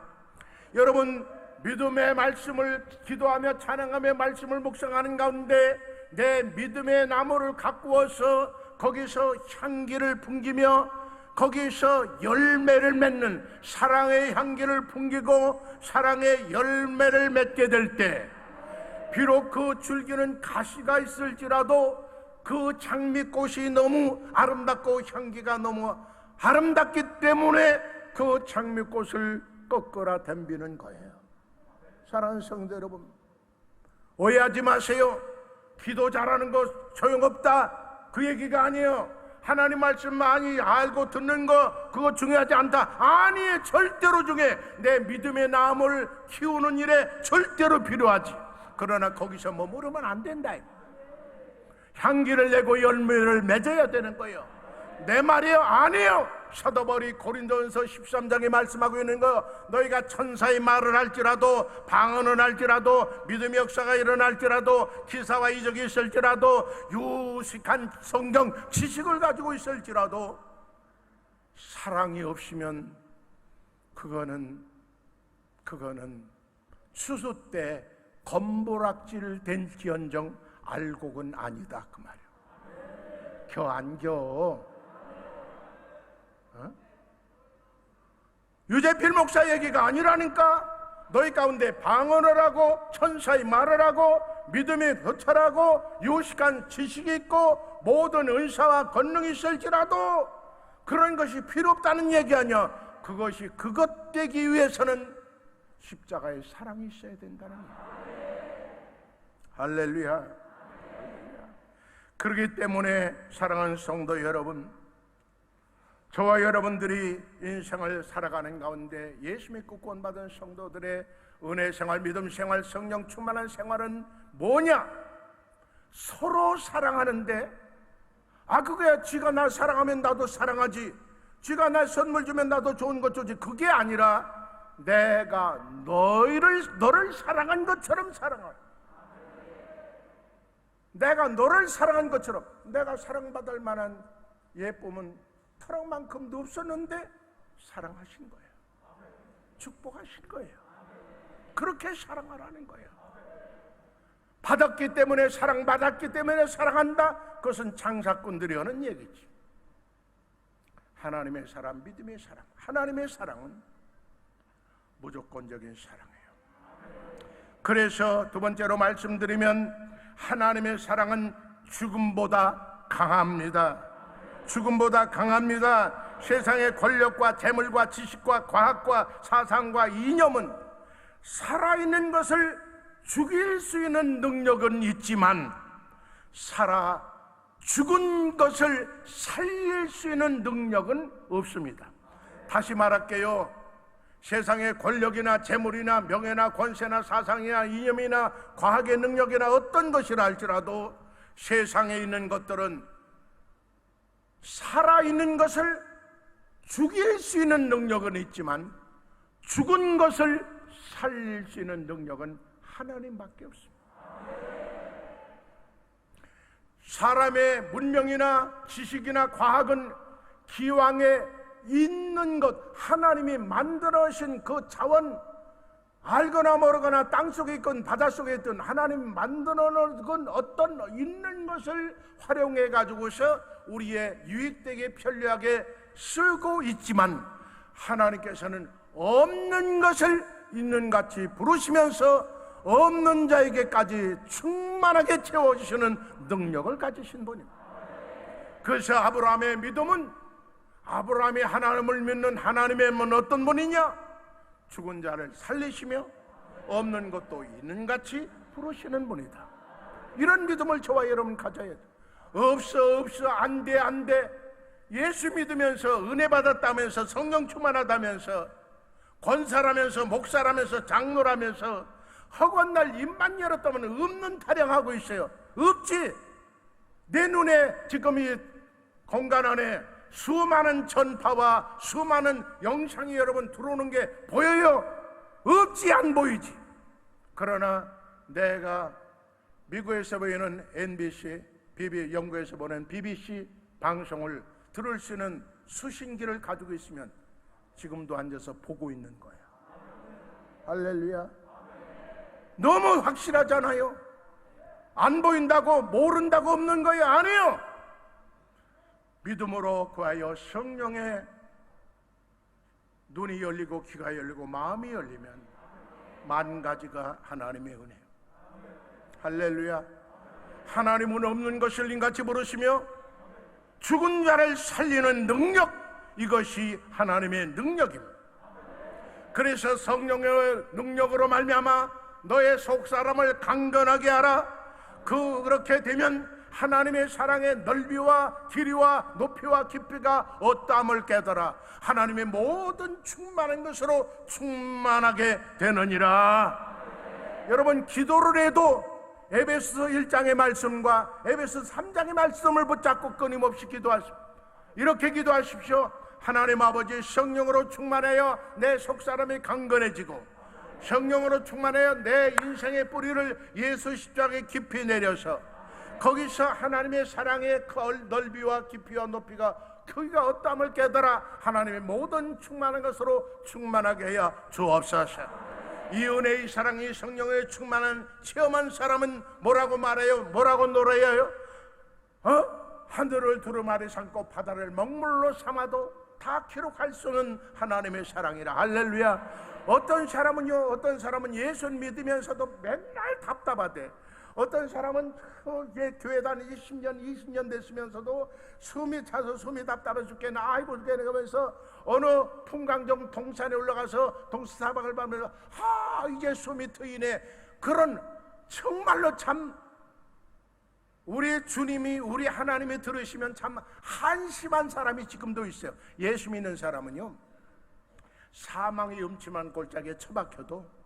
여러분, 믿음의 말씀을 기도하며 찬양하며 말씀을 묵상하는 가운데 내 믿음의 나무를 가꾸어서 거기서 향기를 풍기며 거기서 열매를 맺는 사랑의 향기를 풍기고 사랑의 열매를 맺게 될 때 비록 그 줄기는 가시가 있을지라도 그 장미꽃이 너무 아름답고 향기가 너무 아름답기 때문에 그 장미꽃을 꺾어라 댐비는 거예요. 사랑하는 성도 여러분, 오해하지 마세요. 기도 잘하는 거 소용없다 그 얘기가 아니에요. 하나님 말씀 많이 알고 듣는 거 그거 중요하지 않다 아니에요. 절대로 중요해. 내 믿음의 나무를 키우는 일에 절대로 필요하지. 그러나 거기서 머무르면 안 된다. 향기를 내고 열매를 맺어야 되는 거예요. 내 말이에요? 아니에요. 사도 바울이 고린도전서 13장에 말씀하고 있는 거, 너희가 천사의 말을 할지라도 방언을 할지라도 믿음의 역사가 일어날지라도 기사와 이적이 있을지라도 유식한 성경 지식을 가지고 있을지라도 사랑이 없으면 그거는 추수 때 검보락질 된지언정 알곡은 아니다 그 말이에요. 겨 안 겨? 유재필 목사 얘기가 아니라니까. 너희 가운데 방언을 하고 천사의 말을 하고 믿음의 교찰하고 유식한 지식이 있고 모든 은사와 권능이 있을지라도 그런 것이 필요 없다는 얘기 아니야. 그것 되기 위해서는 십자가의 사랑이 있어야 된다는 거야. 할렐루야. 그렇기 때문에 사랑하는 성도 여러분, 저와 여러분들이 인생을 살아가는 가운데 예수 믿고 구원받은 성도들의 은혜 생활, 믿음 생활, 성령 충만한 생활은 뭐냐? 서로 사랑하는데, 그거야. 지가 날 사랑하면 나도 사랑하지, 지가 날 선물 주면 나도 좋은 것 주지, 그게 아니라 내가 너를 사랑한 것처럼 사랑하라. 내가 너를 사랑한 것처럼. 내가 사랑받을 만한 예쁨은 트럭만큼도 없었는데 사랑하신 거예요. 축복하신 거예요. 그렇게 사랑하라는 거예요. 받았기 때문에 사랑받았기 때문에 사랑한다, 그것은 장사꾼들이 하는 얘기지. 하나님의 사랑, 믿음의 사랑, 하나님의 사랑은 무조건적인 사랑이에요. 그래서 두 번째로 말씀드리면 하나님의 사랑은 죽음보다 강합니다. 죽음보다 강합니다. 세상의 권력과 재물과 지식과 과학과 사상과 이념은 살아있는 것을 죽일 수 있는 능력은 있지만 죽은 것을 살릴 수 있는 능력은 없습니다. 다시 말할게요. 세상의 권력이나 재물이나 명예나 권세나 사상이나 이념이나 과학의 능력이나 어떤 것이라 할지라도 세상에 있는 것들은 살아있는 것을 죽일 수 있는 능력은 있지만 죽은 것을 살릴 수 있는 능력은 하나님밖에 없습니다. 사람의 문명이나 지식이나 과학은 기왕에 있는 것, 하나님이 만들어신 그 자원, 알거나 모르거나 땅속에 있건 바닷속에 있든 하나님 만들어 놓은 어떤 있는 것을 활용해 가지고서 우리의 유익되게 편리하게 쓰고 있지만 하나님께서는 없는 것을 있는 같이 부르시면서 없는 자에게까지 충만하게 채워주시는 능력을 가지신 분입니다. 그래서 아브라함의 믿음은, 아브라함이 하나님을 믿는 하나님의 분은 어떤 분이냐? 죽은 자를 살리시며 없는 것도 있는 같이 부르시는 분이다. 이런 믿음을 저와 여러분 가져야 돼. 없어 안 돼. 예수 믿으면서 은혜 받았다면서 성령 충만하다면서 권사라면서 목사라면서 장로라면서 허건날 입만 열었다면 없는 타령하고 있어요. 없지. 내 눈에 지금 이 공간 안에 수많은 전파와 수많은 영상이 여러분 들어오는 게 보여요? 없지. 안 보이지. 그러나 내가 미국에서 보이는 NBC, 영국에서 보는 BBC 방송을 들을 수 있는 수신기를 가지고 있으면 지금도 앉아서 보고 있는 거야. 할렐루야. 너무 확실하잖아요. 안 보인다고 모른다고 없는 거예요. 아니에요. 믿음으로 구하여 성령의 눈이 열리고 귀가 열리고 마음이 열리면 만 가지가 하나님의 은혜예요. 할렐루야. 하나님은 없는 것을 인같이 부르시며 죽은 자를 살리는 능력, 이것이 하나님의 능력입니다. 그래서 성령의 능력으로 말미암아 너의 속사람을 강건하게 하라. 그렇게 되면 하나님의 사랑의 넓이와 길이와 높이와 깊이가 어떠함을 깨달아 하나님의 모든 충만한 것으로 충만하게 되느니라. 여러분, 기도를 해도 에베소서 1장의 말씀과 에베소서 3장의 말씀을 붙잡고 끊임없이 기도하십시오. 이렇게 기도하십시오. 하나님 아버지, 성령으로 충만하여 내 속사람이 강건해지고 성령으로 충만하여 내 인생의 뿌리를 예수 십자가에 깊이 내려서 거기서 하나님의 사랑의 넓이와 깊이와 높이가 크기가 어떠함을 깨달아 하나님의 모든 충만한 것으로 충만하게 해야 주옵소서. 이 은혜의 사랑이 성령의 충만한 체험한 사람은 뭐라고 말해요? 뭐라고 노래해요? 하늘을 두루마리 삼고 바다를 먹물로 삼아도 다 기록할 수 없는 하나님의 사랑이라. 할렐루야. 어떤 사람은 예수 믿으면서도 맨날 답답하대. 어떤 사람은 교회 다니지 10년, 20년 됐으면서도 숨이 차서 숨이 답답해 죽겠네, 아이고 죽겠네 그러면서 어느 풍광정 동산에 올라가서 동사박을 밟으면서 이제 숨이 트이네. 그런 정말로 참 우리 주님이, 우리 하나님이 들으시면 참 한심한 사람이 지금도 있어요. 예수 믿는 사람은요, 사망의 음침한 골짜기에 처박혀도,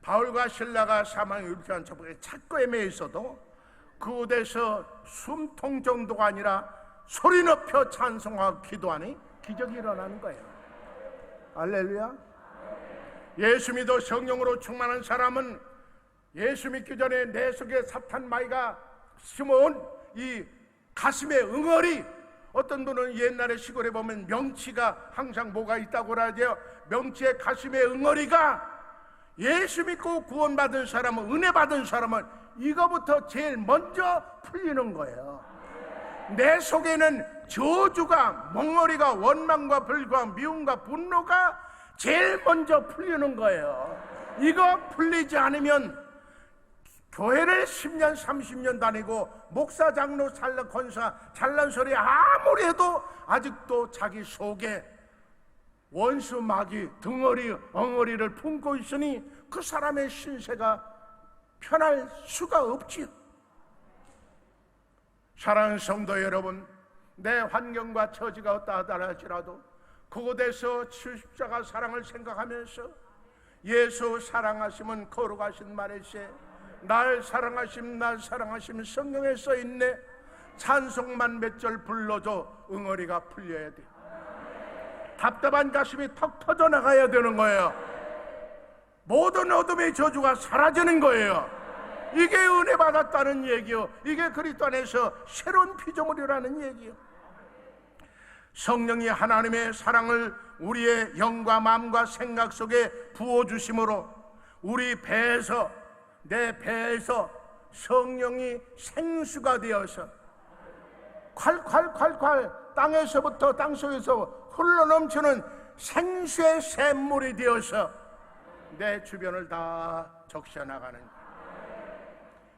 바울과 실라가 사망의 음침한 처박에 찾고 애매해 있어도 그곳에서 숨통 정도가 아니라 소리 높여 찬송하고 기도하니 기적이 일어나는 거예요. 할렐루야. 예수 믿어 성령으로 충만한 사람은 예수 믿기 전에 내 속에 사탄 마귀가 심어온 이 가슴의 응어리, 어떤 분은 옛날에 시골에 보면 명치가 항상 뭐가 있다고 그러죠. 명치의 가슴의 응어리가 예수 믿고 구원받은 사람은, 은혜 받은 사람은 이거부터 제일 먼저 풀리는 거예요. 내 속에는 저주가, 멍어리가, 원망과 불과 미움과 분노가 제일 먼저 풀리는 거예요. 이거 풀리지 않으면 교회를 10년 30년 다니고 목사 장로 살라 권사 잘난 소리 아무리 해도 아직도 자기 속에 원수 마귀 등어리 엉어리를 품고 있으니 그 사람의 신세가 편할 수가 없지요. 사랑하는 성도 여러분, 내 환경과 처지가 어떠하다 할지라도 그곳에서 십자가 사랑을 생각하면서 예수 사랑하심은 거룩하신 말일세 날 사랑하심 날 사랑하심 성경에 써있네. 찬송만 몇 절 불러줘 응어리가 풀려야 돼. 답답한 가슴이 턱 터져 나가야 되는 거예요. 모든 어둠의 저주가 사라지는 거예요. 이게 은혜 받았다는 얘기요. 이게 그리스도 안에서 새로운 피조물이라는 얘기요. 성령이 하나님의 사랑을 우리의 영과 마음과 생각 속에 부어주심으로 우리 배에서, 내 배에서 성령이 생수가 되어서 콸콸콸콸 땅에서부터 땅속에서 흘러넘치는 생수의 샘물이 되어서 내 주변을 다 적셔나가는 거예요.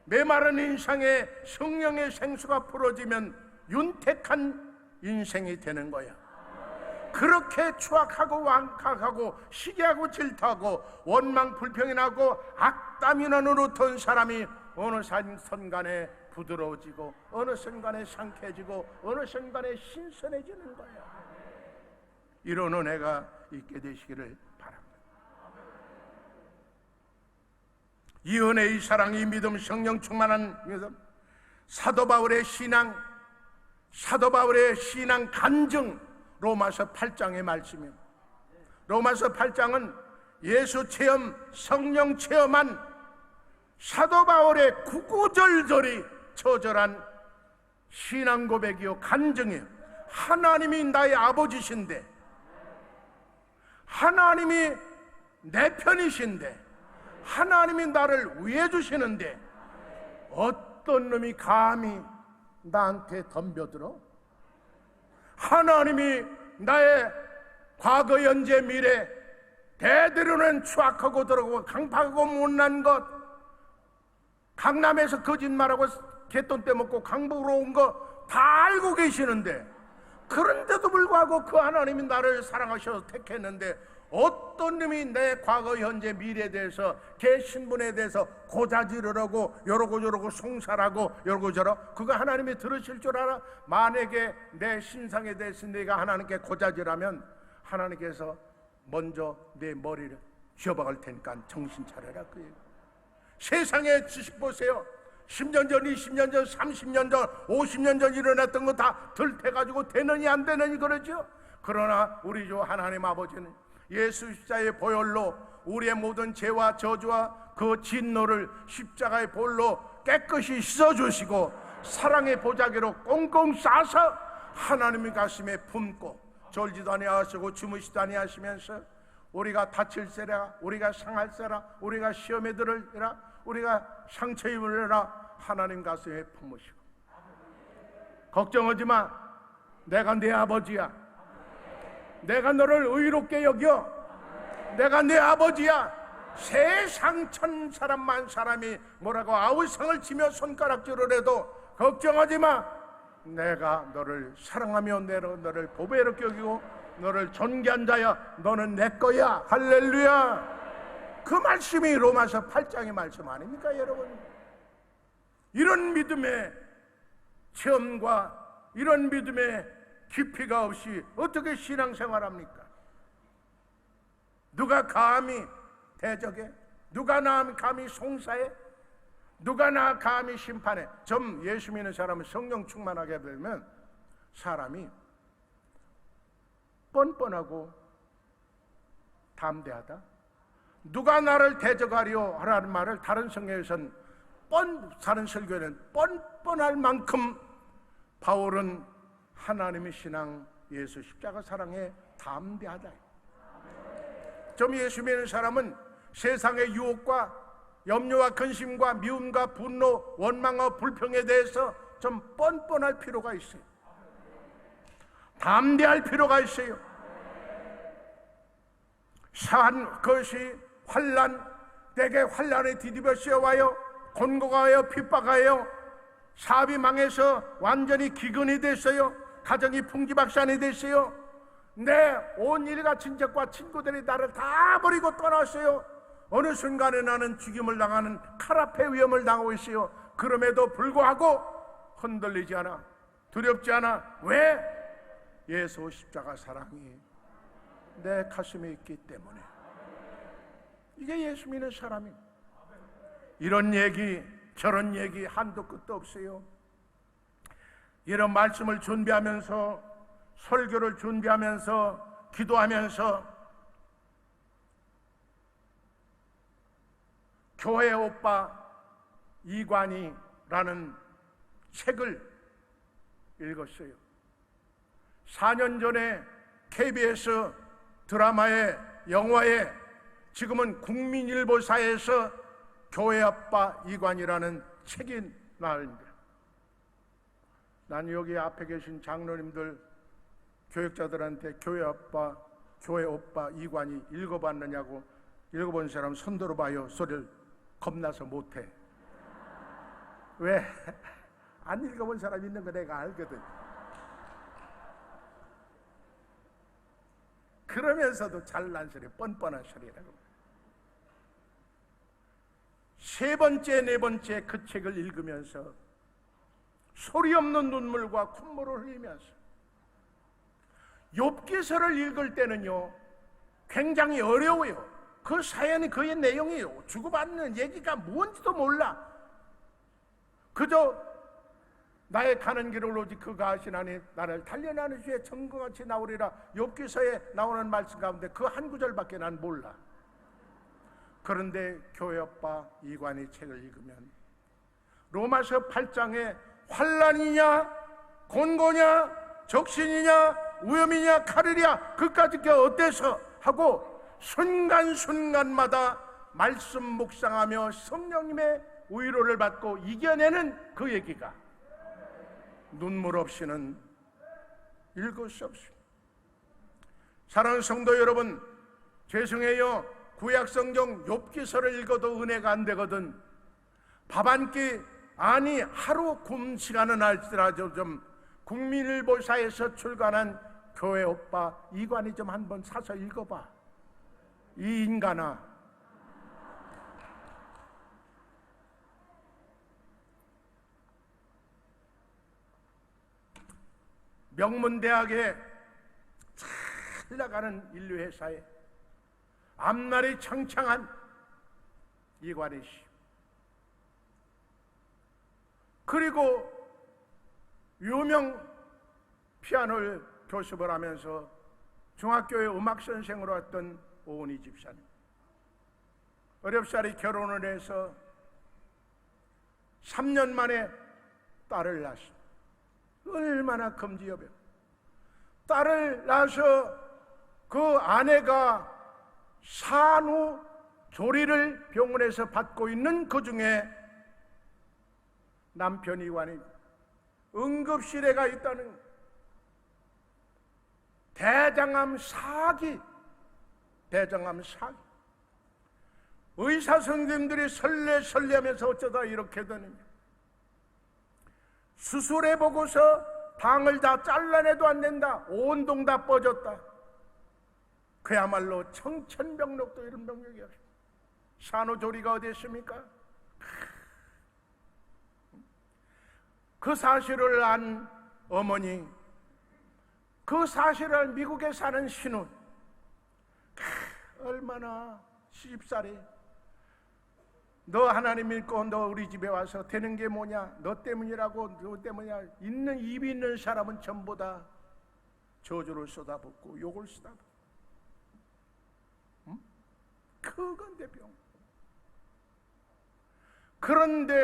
메마른 인생에 성령의 생수가 풀어지면 윤택한 인생이 되는 거야. 그렇게 추악하고 완악하고 시기하고 질투하고 원망 불평이 나고 악담이 나는 어떤 사람이 어느 순간에 부드러워지고 어느 순간에 상쾌해지고 어느 순간에 신선해지는 거야. 이런 은혜가 있게 되시기를 바랍니다. 이 은혜, 이 사랑, 이 믿음, 성령 충만한 믿음, 사도 바울의 신앙 간증, 로마서 8장의 말씀입니다. 로마서 8장은 예수 체험, 성령 체험한 사도 바울의 구구절절이 처절한 신앙 고백이요, 간증이요. 하나님이 나의 아버지신데, 하나님이 내 편이신데, 하나님이 나를 위해 주시는데 어떤 놈이 감히 나한테 덤벼들어? 하나님이 나의 과거, 현재, 미래 대대로는 추악하고 더러고 강팍하고 못난 것, 강남에서 거짓말하고 개돈 떼먹고 강북으로 온 거 다 알고 계시는데, 그런데도 불구하고 그 하나님이 나를 사랑하셔서 택했는데 어떤 놈이 내 과거, 현재, 미래에 대해서, 개 신분에 대해서 고자지르라고 요러고 저러고 송사라고 요러고 저러, 그거 하나님이 들으실 줄 알아? 만약에 내 신상에 대해서 내가 하나님께 고자지르면 하나님께서 먼저 내 머리를 쥐어박을 테니까 정신 차려라, 그 얘기. 세상의 지식 보세요. 10년 전, 20년 전, 30년 전, 50년 전 일어났던 거 다 들태가지고 되느니 안 되느니 그러죠. 그러나 우리 주 하나님 아버지는 예수 십자가의 보혈로 우리의 모든 죄와 저주와 그 진노를 십자가의 볼로 깨끗이 씻어주시고 사랑의 보자기로 꽁꽁 싸서 하나님의 가슴에 품고 졸지도 아니하시고 주무시도 아니하시면서 우리가 다칠세라, 우리가 상할세라, 우리가 시험에 들으리라, 우리가 상처 입으리라 하나님 가슴에 품으시고, 걱정하지 마, 내가 네 아버지야, 내가 너를 의롭게 여겨, 내가 네 아버지야. 세상 천 사람만 사람이 뭐라고 아우성을 치며 손가락질을 해도 걱정하지 마, 내가 너를 사랑하며 너를 보배롭게 여기고 너를 존귀한 자야, 너는 내 거야. 할렐루야. 그 말씀이 로마서 8장의 말씀 아닙니까 여러분? 이런 믿음의 체험과 이런 믿음의 깊이가 없이 어떻게 신앙생활합니까? 누가 감히 대적해? 누가 나 감히 송사해? 누가 나 감히 심판해? 좀 예수 믿는 사람은 성령 충만하게 되면 사람이 뻔뻔하고 담대하다. 누가 나를 대적하려 하라는 말을 다른 성경에서는 다른 설교에는 뻔뻔할 만큼 바울은 하나님의 신앙, 예수 십자가 사랑에 담대하다. 좀 예수 믿는 사람은 세상의 유혹과 염려와 근심과 미움과 분노, 원망과 불평에 대해서 좀 뻔뻔할 필요가 있어요. 담대할 필요가 있어요. 그것이 환난, 때에 환난에 뒤집어 씌워와요, 곤고가 와요, 핍박하여 사업이 망해서 완전히 기근이 됐어요. 가정이 풍지박산이 됐어요. 내 온 일가 친척과 친구들이 나를 다 버리고 떠났어요. 어느 순간에 나는 죽임을 당하는 칼 앞에 위험을 당하고 있어요. 그럼에도 불구하고 흔들리지 않아, 두렵지 않아. 왜? 예수 십자가 사랑이 내 가슴에 있기 때문에. 이게 예수 믿는 사람이. 이런 얘기 저런 얘기 한도 끝도 없어요. 이런 말씀을 준비하면서, 설교를 준비하면서, 기도하면서 교회 오빠 이관희라는 책을 읽었어요. 4년 전에 KBS 드라마에, 영화에, 지금은 국민일보사에서 교회 아빠 이관희라는 책이 나옵니다. 난 여기 앞에 계신 장로님들, 교역자들한테 교회 아빠, 교회 오빠 이관희 읽어봤느냐고, 읽어본 사람 손 들어봐요 소리를 겁나서 못해. 왜? 안 읽어본 사람 있는 거 내가 알거든. 그러면서도 잘난 소리, 뻔뻔한 소리라고. 세 번째, 네 번째 그 책을 읽으면서 소리 없는 눈물과 콧물을 흘리면서, 욥기서를 읽을 때는요 굉장히 어려워요. 그 사연이 그의 내용이 주고받는 얘기가 뭔지도 몰라. 그저 나의 가는 길을 오직 그가 하시나니 나를 단련하는 주에 정금같이 나오리라. 욥기서에 나오는 말씀 가운데 그 한 구절밖에 난 몰라. 그런데 교회 오빠 이관희 책을 읽으면 로마서 8장에 환난이냐 곤고냐 적신이냐 위험이냐 칼이냐 그까짓 게 어때서 하고 순간순간마다 말씀 묵상하며 성령님의 위로를 받고 이겨내는 그 얘기가 눈물 없이는 읽을 수 없습니다. 사랑하는 성도 여러분, 죄송해요. 구약성경 욥기서를 읽어도 은혜가 안 되거든. 밥 한 끼 아니 하루 굶지가는 할지라도 좀 국민일보사에서 출간한 교회 오빠 이관희 좀 한번 사서 읽어봐. 이 인간아, 명문대학에 잘 나가는 인류회사에 앞날이 창창한 이관희 씨, 그리고 유명 피아노 교습을 하면서 중학교에 음악선생으로 했던 오은희 집사님, 어렵사리 결혼을 해서 3년 만에 딸을 낳았습니다. 얼마나 금지여병. 딸을 낳아서 그 아내가 산후조리를 병원에서 받고 있는 그 중에 남편 이관희 응급실에 가 있다는 대장암 사기. 의사 선생님들이 설레하면서 어쩌다 이렇게 되느냐. 수술해보고서 방을 다 잘라내도 안 된다. 온 동 다 뻗었다. 그야말로 청천벽력도 이런 병력이 없습니다. 산후조리가 어디 있습니까? 그 사실을 안 어머니, 그 사실을 안 미국에 사는 신혼, 얼마나 시집살이. 너 하나님 믿고 너 우리 집에 와서 되는 게 뭐냐, 너 때문이라고, 너 때문이야. 입이 있는 사람은 전부 다 저주를 쏟아붓고 욕을 쏟아붓고, 응? 그건데 병. 그런데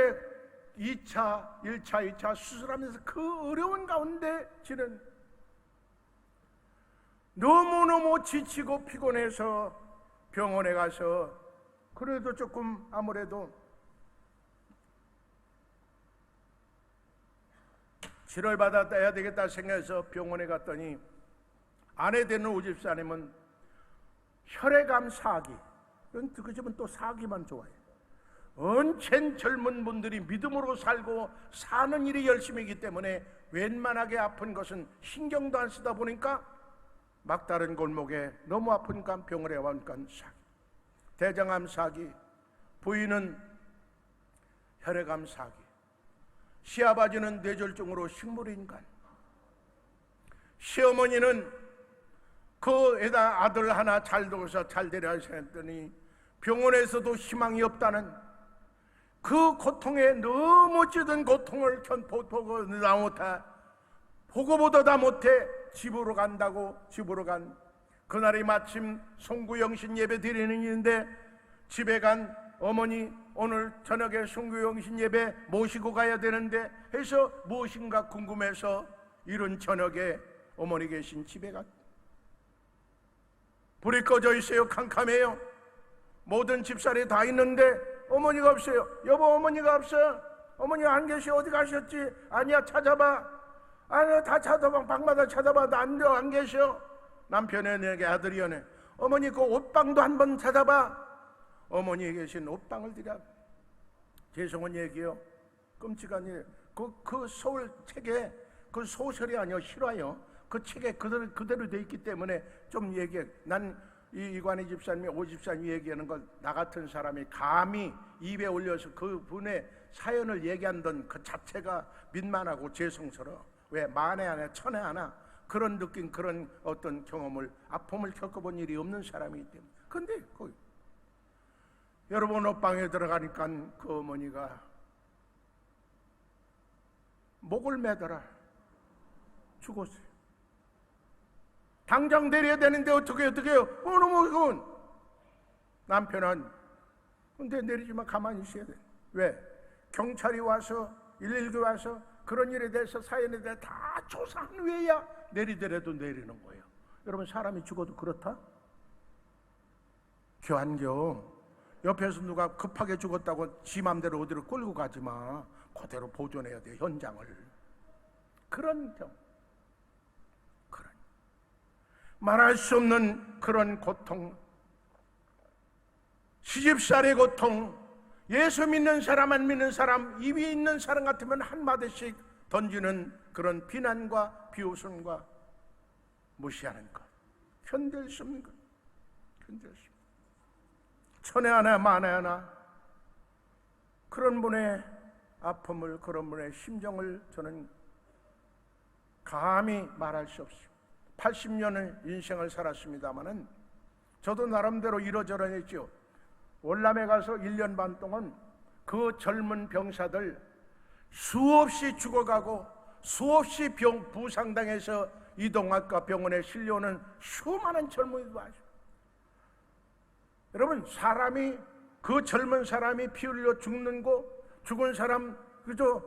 2차, 1차, 2차 수술하면서 그 어려운 가운데 지는 너무너무 지치고 피곤해서 병원에 가서 그래도 조금 아무래도 치료를 받아야 되겠다 생각해서 병원에 갔더니 아내 되는 오집사님은 혈액암 사기, 그 집은 또 사기만 좋아해. 언젠 젊은 분들이 믿음으로 살고 사는 일이 열심이기 때문에 웬만하게 아픈 것은 신경도 안 쓰다 보니까 막다른 골목에 너무 아프니까 병원에 와니까 사기. 대장암 사기, 부인은 혈액암 사기, 시아버지는 뇌졸중으로 식물인간, 시어머니는 그 애다 아들 하나 잘 둬서 잘 되려 했더니 병원에서도 희망이 없다는 그 고통에 너무 찌든 고통을 보고 나 못해, 보고보다 다 못해 집으로 간다고. 집으로 간 그날이 마침 송구영신 예배 드리는 일인데 집에 간 어머니 오늘 저녁에 송구영신 예배 모시고 가야 되는데 해서 무엇인가 궁금해서 이른 저녁에 어머니 계신 집에 갔. 불이 꺼져 있어요. 캄캄해요. 모든 집살이 다 있는데 어머니가 없어요. 여보, 어머니가 없어. 어머니 안 계셔. 어디 가셨지? 아니야, 찾아봐. 아니야, 다 찾아봐. 방마다 찾아봐. 나 안 계셔. 남편의 내게 아들이 오네. 어머니 그 옷방도 한번 찾아봐. 어머니 계신 옷방을 드려. 죄송한 얘기요. 끔찍한 일. 그 서울 책에 그 소설이 아니요, 실화요. 그 책에 그대로 돼 있기 때문에 좀 얘기해. 난 이관희 집사님이 오 집사님이 얘기하는 걸 나 같은 사람이 감히 입에 올려서 그 분의 사연을 얘기한던 그 자체가 민망하고 죄송스러워. 왜 만에 하나 천에 하나 그런 느낌, 그런 어떤 경험을, 아픔을 겪어본 일이 없는 사람이기 때문에. 근데 여러분 옷방에 들어가니까 그 어머니가 목을 매더라. 죽었어요. 당장 내려야 되는데 어떻게 해요? 너무 이건 남편은 근데 내리지만 가만히 있어야 돼. 왜? 경찰이 와서 119 와서 그런 일에 대해서 사연에 대해 다 조사한 후에야 내리더라도 내리는 거예요. 여러분 사람이 죽어도 그렇다? 교환교 옆에서 누가 급하게 죽었다고 지 맘대로 어디로 끌고 가지 마. 그대로 보존해야 돼 현장을. 그런 경 그런 말할 수 없는 그런 고통, 시집살이의 고통, 예수 믿는 사람 안 믿는 사람, 이 위에 있는 사람 같으면 한마디씩 던지는 그런 비난과 비웃음과 무시하는 것, 견딜 수 없는 것, 견딜 수 없는 것. 천에 하나 만에 하나 그런 분의 아픔을, 그런 분의 심정을 저는 감히 말할 수 없어요. 80년의 인생을 살았습니다마는 저도 나름대로 이러저러 했죠. 월남에 가서 1년 반 동안 그 젊은 병사들 수없이 죽어가고 수없이 부상당해서 이동학과 병원에 실려오는 수많은 젊은이들 봤어요. 여러분 사람이 그 젊은 사람이 피 흘려 죽는 거, 죽은 사람 그저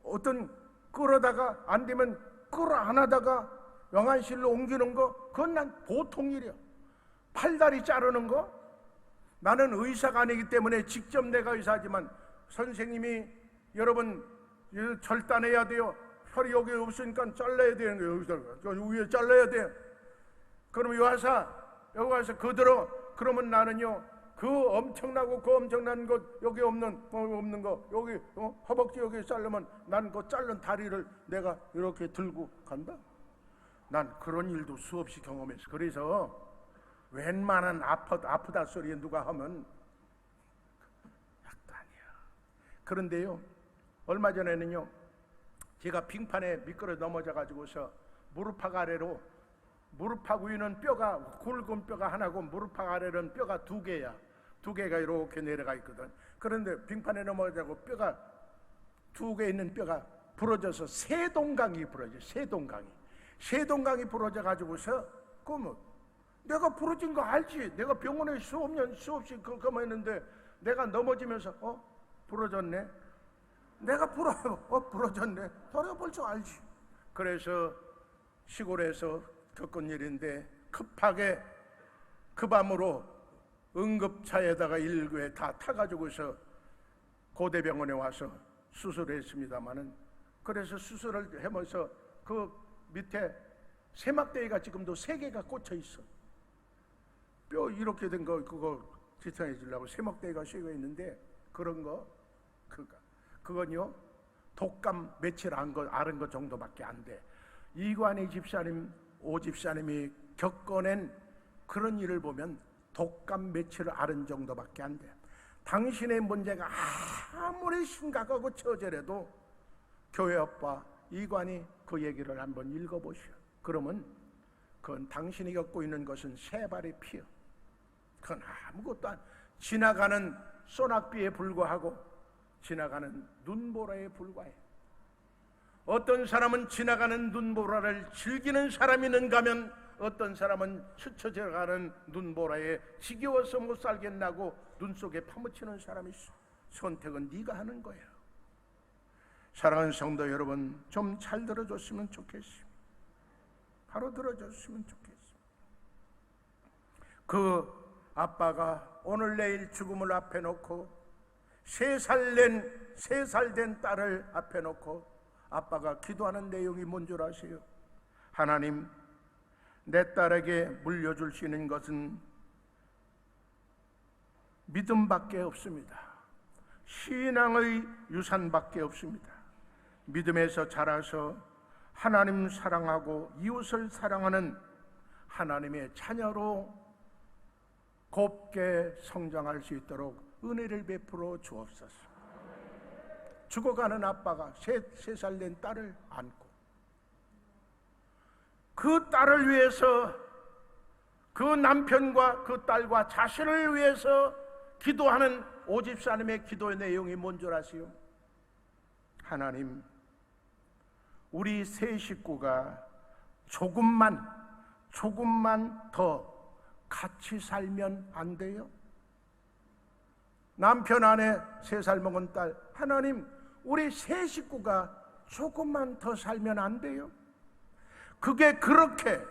어떤 끌어다가 안 되면 끌어 안하다가 영안실로 옮기는 거, 그건 난 보통 일이야. 팔다리 자르는 거, 나는 의사가 아니기 때문에 직접 내가 의사지만 선생님이 여러분 절단해야 돼요. 혈이 여기 없으니까 잘라야 되는 거예요. 여기서 위에 잘라야 돼. 그럼 여기 와서 그대로 그러면 나는요 그 엄청나고 그 엄청난 것 여기 없는 거 여기 허벅지 여기 자르면 난 그 자른 다리를 내가 이렇게 들고 간다. 난 그런 일도 수없이 경험했어. 그래서 웬만한 아프다 소리에 누가 하면 약도 아니야. 그런데요 얼마 전에는요 제가 빙판에 미끄러 넘어져 가지고서 무릎팍 아래로, 무릎팍 위는 뼈가 굵은 뼈가 하나고 무릎팍 아래는 뼈가 2개야. 2개가 이렇게 내려가 있거든. 그런데 빙판에 넘어져고 뼈가 2개 있는 뼈가 부러져서 세동강이 부러져. 세동강이 부러져 가지고서 그러면 내가 부러진 거 알지? 내가 병원에 수없이 그거 했는데 내가 넘어지면서 부러졌네. 내가 부러졌네. 너네가 벌써 알지. 그래서 시골에서 겪은 일인데 급하게 그 밤으로 응급차에다가 119에 다 타가지고서 고대병원에 와서 수술을 했습니다마는, 그래서 수술을 하면서 그 밑에 세막대기가 지금도 3개가 꽂혀 있어. 뼈 이렇게 된 거 그거 지탱해 주려고 세막대기가 3개 있는데 그런 거 그건요 독감 며칠 앓은 거 정도밖에 안 돼. 이관희 집사님, 오 집사님이 겪어낸 그런 일을 보면 독감 며칠 앓은 정도밖에 안 돼. 당신의 문제가 아무리 심각하고 처절해도 교회 아빠 이관희 그 얘기를 한번 읽어보시오. 그러면 그건 당신이 겪고 있는 것은 세 발의 피요. 그건 아무것도 지나가는 소낙비에 불과하고 지나가는 눈보라에 불과해. 어떤 사람은 지나가는 눈보라를 즐기는 사람이 있는가 하면 어떤 사람은 스쳐 지나가는 눈보라에 지겨워서 못 살겠나고 눈 속에 파묻히는 사람이 있어. 선택은 네가 하는 거야. 사랑하는 성도 여러분, 좀 잘 들어줬으면 좋겠습니다. 바로 들어줬으면 좋겠습니다. 그 아빠가 오늘 내일 죽음을 앞에 놓고 3살 된 딸을 앞에 놓고 아빠가 기도하는 내용이 뭔 줄 아세요? 하나님, 내 딸에게 물려줄 수 있는 것은 믿음밖에 없습니다. 신앙의 유산밖에 없습니다. 믿음에서 자라서 하나님 사랑하고 이웃을 사랑하는 하나님의 자녀로 곱게 성장할 수 있도록 은혜를 베풀어 주옵소서. 죽어가는 아빠가 3살 된 딸을 안고 그 딸을 위해서, 그 남편과 그 딸과 자신을 위해서 기도하는 오집사님의 기도의 내용이 뭔 줄 아세요? 하나님, 우리 세 식구가 조금만 더 같이 살면 안 돼요? 남편, 아내, 3살 먹은 딸, 하나님, 우리 세 식구가 조금만 더 살면 안 돼요? 그게 그렇게,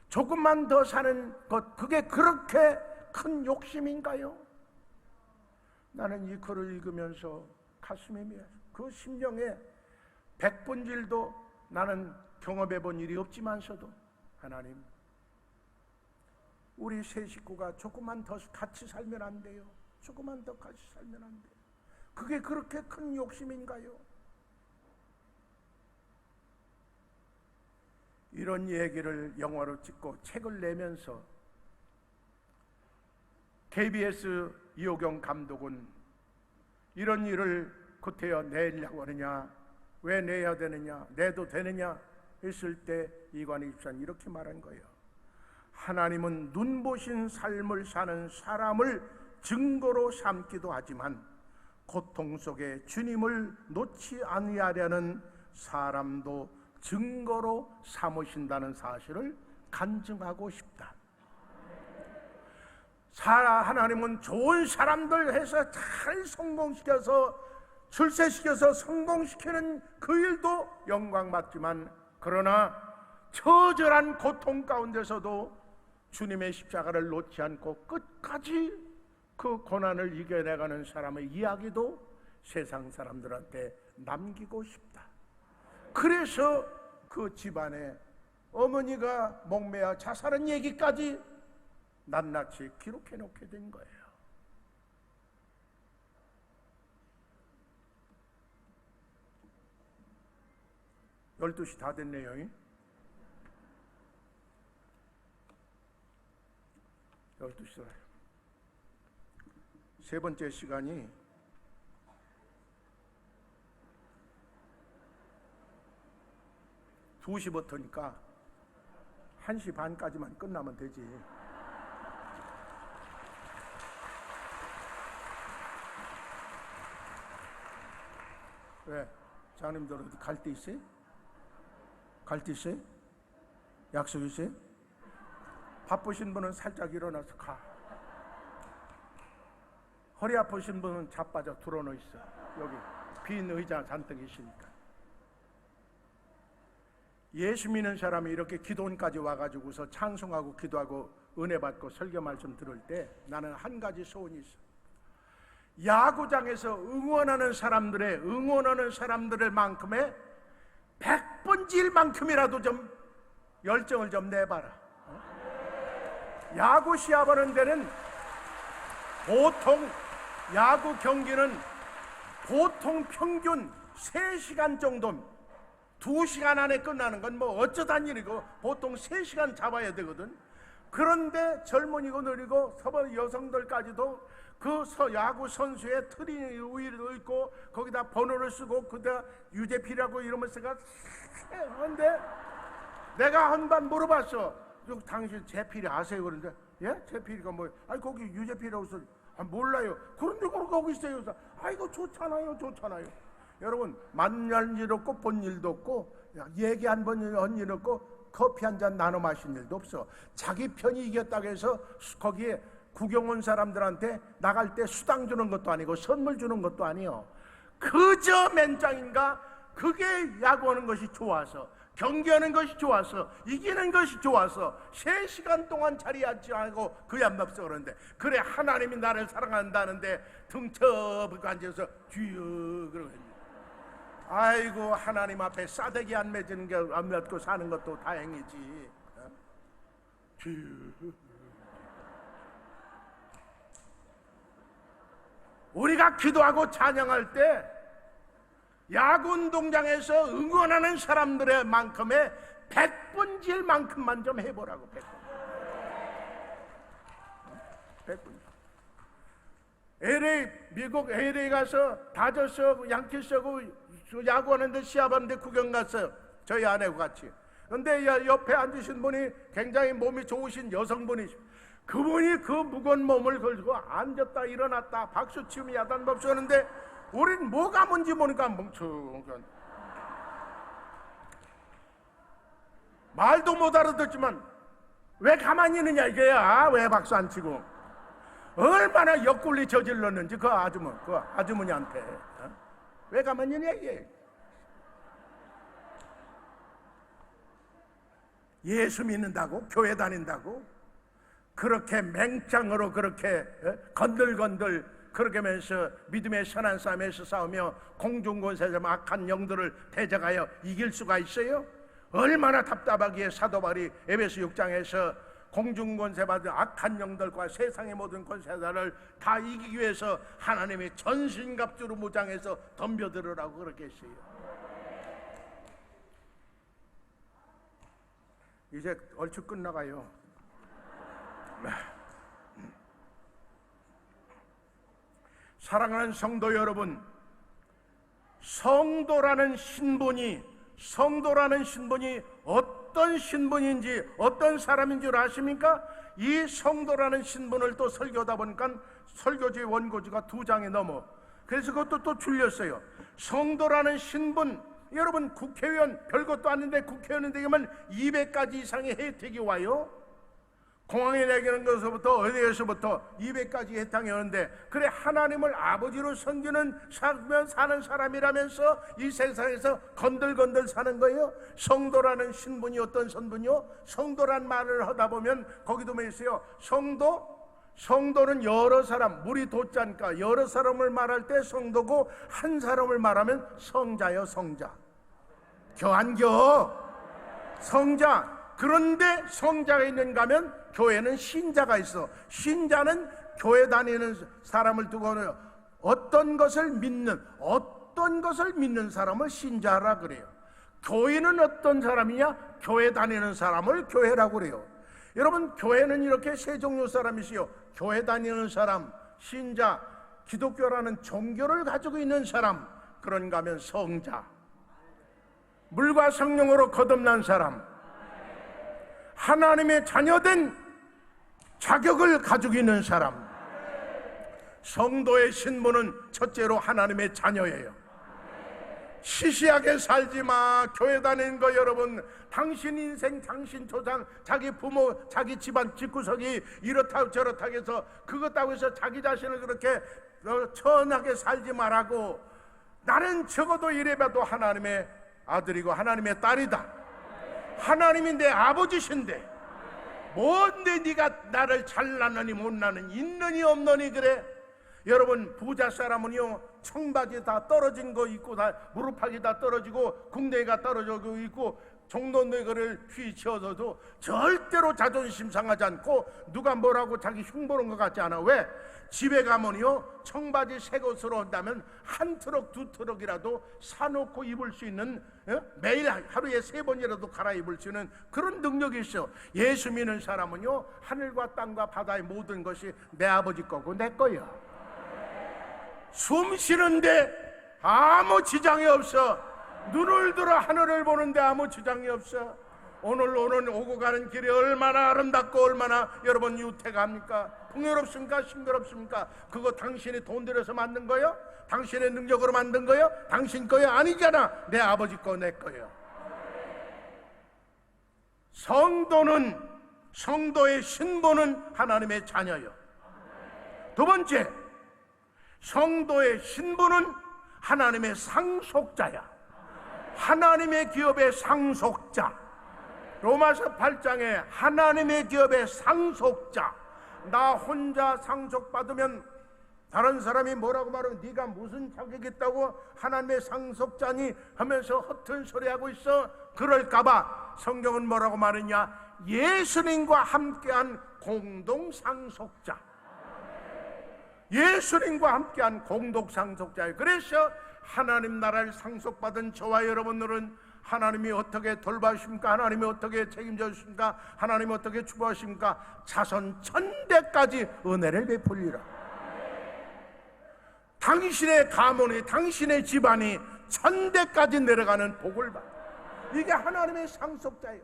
조금만 더 사는 것, 그게 그렇게 큰 욕심인가요? 나는 이 글을 읽으면서 가슴이 미어요. 그 심령에 100분질도 나는 경험해 본 일이 없지만서도, 하나님, 우리 세 식구가 조금만 더 같이 살면 안 돼요? 조금만 더 같이 살면 안 돼요? 그게 그렇게 큰 욕심인가요? 이런 얘기를 영화로 찍고 책을 내면서 KBS 이호경 감독은 이런 일을 구태여 내려고 하느냐, 왜 내야 되느냐, 내도 되느냐 했을 때 이관희 집사는 이렇게 말한 거예요. 하나님은 눈보신 삶을 사는 사람을 증거로 삼기도 하지만 고통 속에 주님을 놓지 아니하려는 사람도 증거로 삼으신다는 사실을 간증하고 싶다. 하나님은 좋은 사람들 해서 잘 성공시켜서 출세시켜서 성공시키는 그 일도 영광받지만, 그러나 처절한 고통 가운데서도 주님의 십자가를 놓지 않고 끝까지 그 고난을 이겨내가는 사람의 이야기도 세상 사람들한테 남기고 싶다. 그래서 그 집안에 어머니가 목매어 자살한 얘기까지 낱낱이 기록해 놓게 된 거예요. 열두 시 다 됐네요. 12시. 세 번째 시간이 (2시) 부터니까 1시 반까지만 끝나면 되지. 왜? 장님들 어디 갈 데 있어요? 갈 데 있어요? 약속 있어요? 바쁘신 분은 살짝 일어나서 가. 허리 아프신 분은 자빠져 들어놓 있어. 여기 빈 의자 잔뜩 있으니까. 예수 믿는 사람이 이렇게 기도원까지 와가지고서 찬송하고 기도하고 은혜 받고 설교 말씀 들을 때 나는 한 가지 소원이 있어. 야구장에서 응원하는 사람들의 만큼의 100번질 만큼이라도 좀 열정을 좀 내봐라. 야구 시합하는 데는 보통 야구 경기는 보통 평균 3시간 정도, 2시간 안에 끝나는 건 뭐 어쩌단 일이고 보통 3시간 잡아야 되거든. 그런데 젊은이고 느리고 서버 여성들까지도 그 야구 선수의 트리 우위를 읽고 거기다 번호를 쓰고 그다 유재필이라고 이러면서가 근데 내가 한 번 물어봤어. 당신 재필이 아세요? 그런데 예? 재필이가 뭐예요? 아니 거기 유재필이라고 써. 아, 몰라요. 그런데 거기 있어요. 아이고 좋잖아요. 여러분, 만날 일 없고 본 일도 없고 얘기 한 번 한 일 없고 커피 한 잔 나눠 마신 일도 없어. 자기 편이 이겼다고 해서 거기에 구경 온 사람들한테 나갈 때 수당 주는 것도 아니고 선물 주는 것도 아니요. 그저 맨장인가 그게 야구하는 것이 좋아서, 경기하는 것이 좋아서, 이기는 것이 좋아서 3시간 동안 자리에 앉지 않고 그야 맙서 그러는데, 그래 하나님이 나를 사랑한다는데 등쳐보고 앉아서 주여 그러거든요. 아이고, 하나님 앞에 싸대기 안 맺는 게 안 맺고 사는 것도 다행이지. 주여. 우리가 기도하고 찬양할 때 야구 운동장에서 응원하는 사람들의 만큼의 100분질 만큼만 좀 해보라고. 100분. LA, 미국 LA 가서 다저스하고 양키스하고 야구하는데 시합하는데 구경 갔어요. 저희 아내하고 같이. 근데 옆에 앉으신 분이 굉장히 몸이 좋으신 여성분이시고, 그분이 그 무거운 몸을 걸고 앉았다 일어났다 박수치며 야단법수 하는데 우린 뭐가 뭔지 모르니까 멍청한, 말도 못 알아듣지만 왜 가만히 있느냐 이게야. 왜 박수 안 치고. 얼마나 옆굴리 저질렀는지 그 아주머니한테. 왜 가만히 있느냐 이게. 예수 믿는다고, 교회 다닌다고 그렇게 맹장으로 그렇게 건들건들 그렇게 하면서 믿음의 선한 싸움에서 싸우며 공중권세자 악한 영들을 대적하여 이길 수가 있어요? 얼마나 답답하기에 사도 바울이 에베소 6장에서 공중권세 받은 악한 영들과 세상의 모든 권세자를 다 이기기 위해서 하나님의 전신갑주로 무장해서 덤벼들으라고 그렇게 했어요. 이제 얼추 끝나가요. 사랑하는 성도 여러분, 성도라는 신분이 어떤 신분인지 어떤 사람인 줄 아십니까? 이 성도라는 신분을 또 설교하다 보니까 설교지 원고지가 2장이 넘어. 그래서 그것도 또 줄였어요. 성도라는 신분, 여러분 국회의원 별것도 아닌데 국회의원이 되면 200가지 이상의 혜택이 와요. 공항에 내기는 것부터 어디에서부터 200가지 혜택이 오는데, 그래 하나님을 아버지로 섬기는 사는 사람이라면서 이 세상에서 건들건들 사는 거예요. 성도라는 신분이 어떤 신분이요? 성도란 말을 하다 보면 거기도 뭐 있어요. 성도는 여러 사람, 물이 돋자니까 여러 사람을 말할 때 성도고, 한 사람을 말하면 성자요. 성자. 성자. 그런데 성자가 있는가 하면 교회는 신자가 있어. 신자는 교회 다니는 사람을 두고는 어떤 것을 믿는 사람을 신자라 그래요. 교인은 어떤 사람이냐? 교회 다니는 사람을 교회라고 그래요. 여러분, 교회는 이렇게 세 종류 사람이시요. 교회 다니는 사람, 신자, 기독교라는 종교를 가지고 있는 사람, 그런가 하면 성자, 물과 성령으로 거듭난 사람, 하나님의 자녀된 자격을 가지고 있는 사람. 성도의 신분은 첫째로 하나님의 자녀예요. 시시하게 살지 마. 교회 다니는 거 여러분, 당신 인생, 당신 조상, 자기 부모, 자기 집안 집구석이 이렇다고 저렇다고 해서 그것다고 해서 자기 자신을 그렇게 천하게 살지 말라고. 나는 적어도 이래봐도 하나님의 아들이고 하나님의 딸이다. 하나님이 내 아버지신데 뭔데 네가 나를 잘나느니 못나느니 있느니 없느니 그래. 여러분, 부자 사람은요 청바지 다 떨어진 거 입고, 다 무릎팍이 다 떨어지고 궁뎅이가 떨어지고 있고 종돈내거를 휘치어서도 절대로 자존심 상하지 않고 누가 뭐라고 자기 흉보는 것 같지 않아. 왜? 집에 가면요 청바지 새 것으로 한다면 한 트럭 두 트럭이라도 사놓고 입을 수 있는, 매일 하루에 3번이라도 갈아입을 수 있는 그런 능력이 있어. 예수 믿는 사람은요 하늘과 땅과 바다의 모든 것이 내 아버지 거고 내 거야. 숨 쉬는데 아무 지장이 없어. 눈을 들어 하늘을 보는데 아무 지장이 없어. 오늘 오고 가는 길이 얼마나 아름답고 얼마나 여러분 유택합니까? 풍요롭습니까? 싱그럽습니까? 그거 당신이 돈 들여서 만든 거요? 당신의 능력으로 만든 거요? 당신 거요? 아니잖아. 내 아버지 거, 내 거요. 성도의 신분은 하나님의 자녀요. 두 번째, 성도의 신분은 하나님의 상속자야. 하나님의 기업의 상속자. 로마서 8장에 하나님의 기업의 상속자. 나 혼자 상속받으면 다른 사람이 뭐라고 말하면 네가 무슨 자격이 있다고 하나님의 상속자니 하면서 허튼 소리하고 있어. 그럴까봐 성경은 뭐라고 말했냐? 예수님과 함께한 공동 상속자. 예수님과 함께한 공동 상속자예요. 그래서 하나님 나라를 상속받은 저와 여러분들은 하나님이 어떻게 돌봐주십니까? 하나님이 어떻게 책임져 주십니까? 하나님이 어떻게 축복하십니까? 자손 1000대까지 은혜를 베풀리라. 당신의 가문이, 당신의 집안이 1000대까지 내려가는 복을 받아. 이게 하나님의 상속자예요.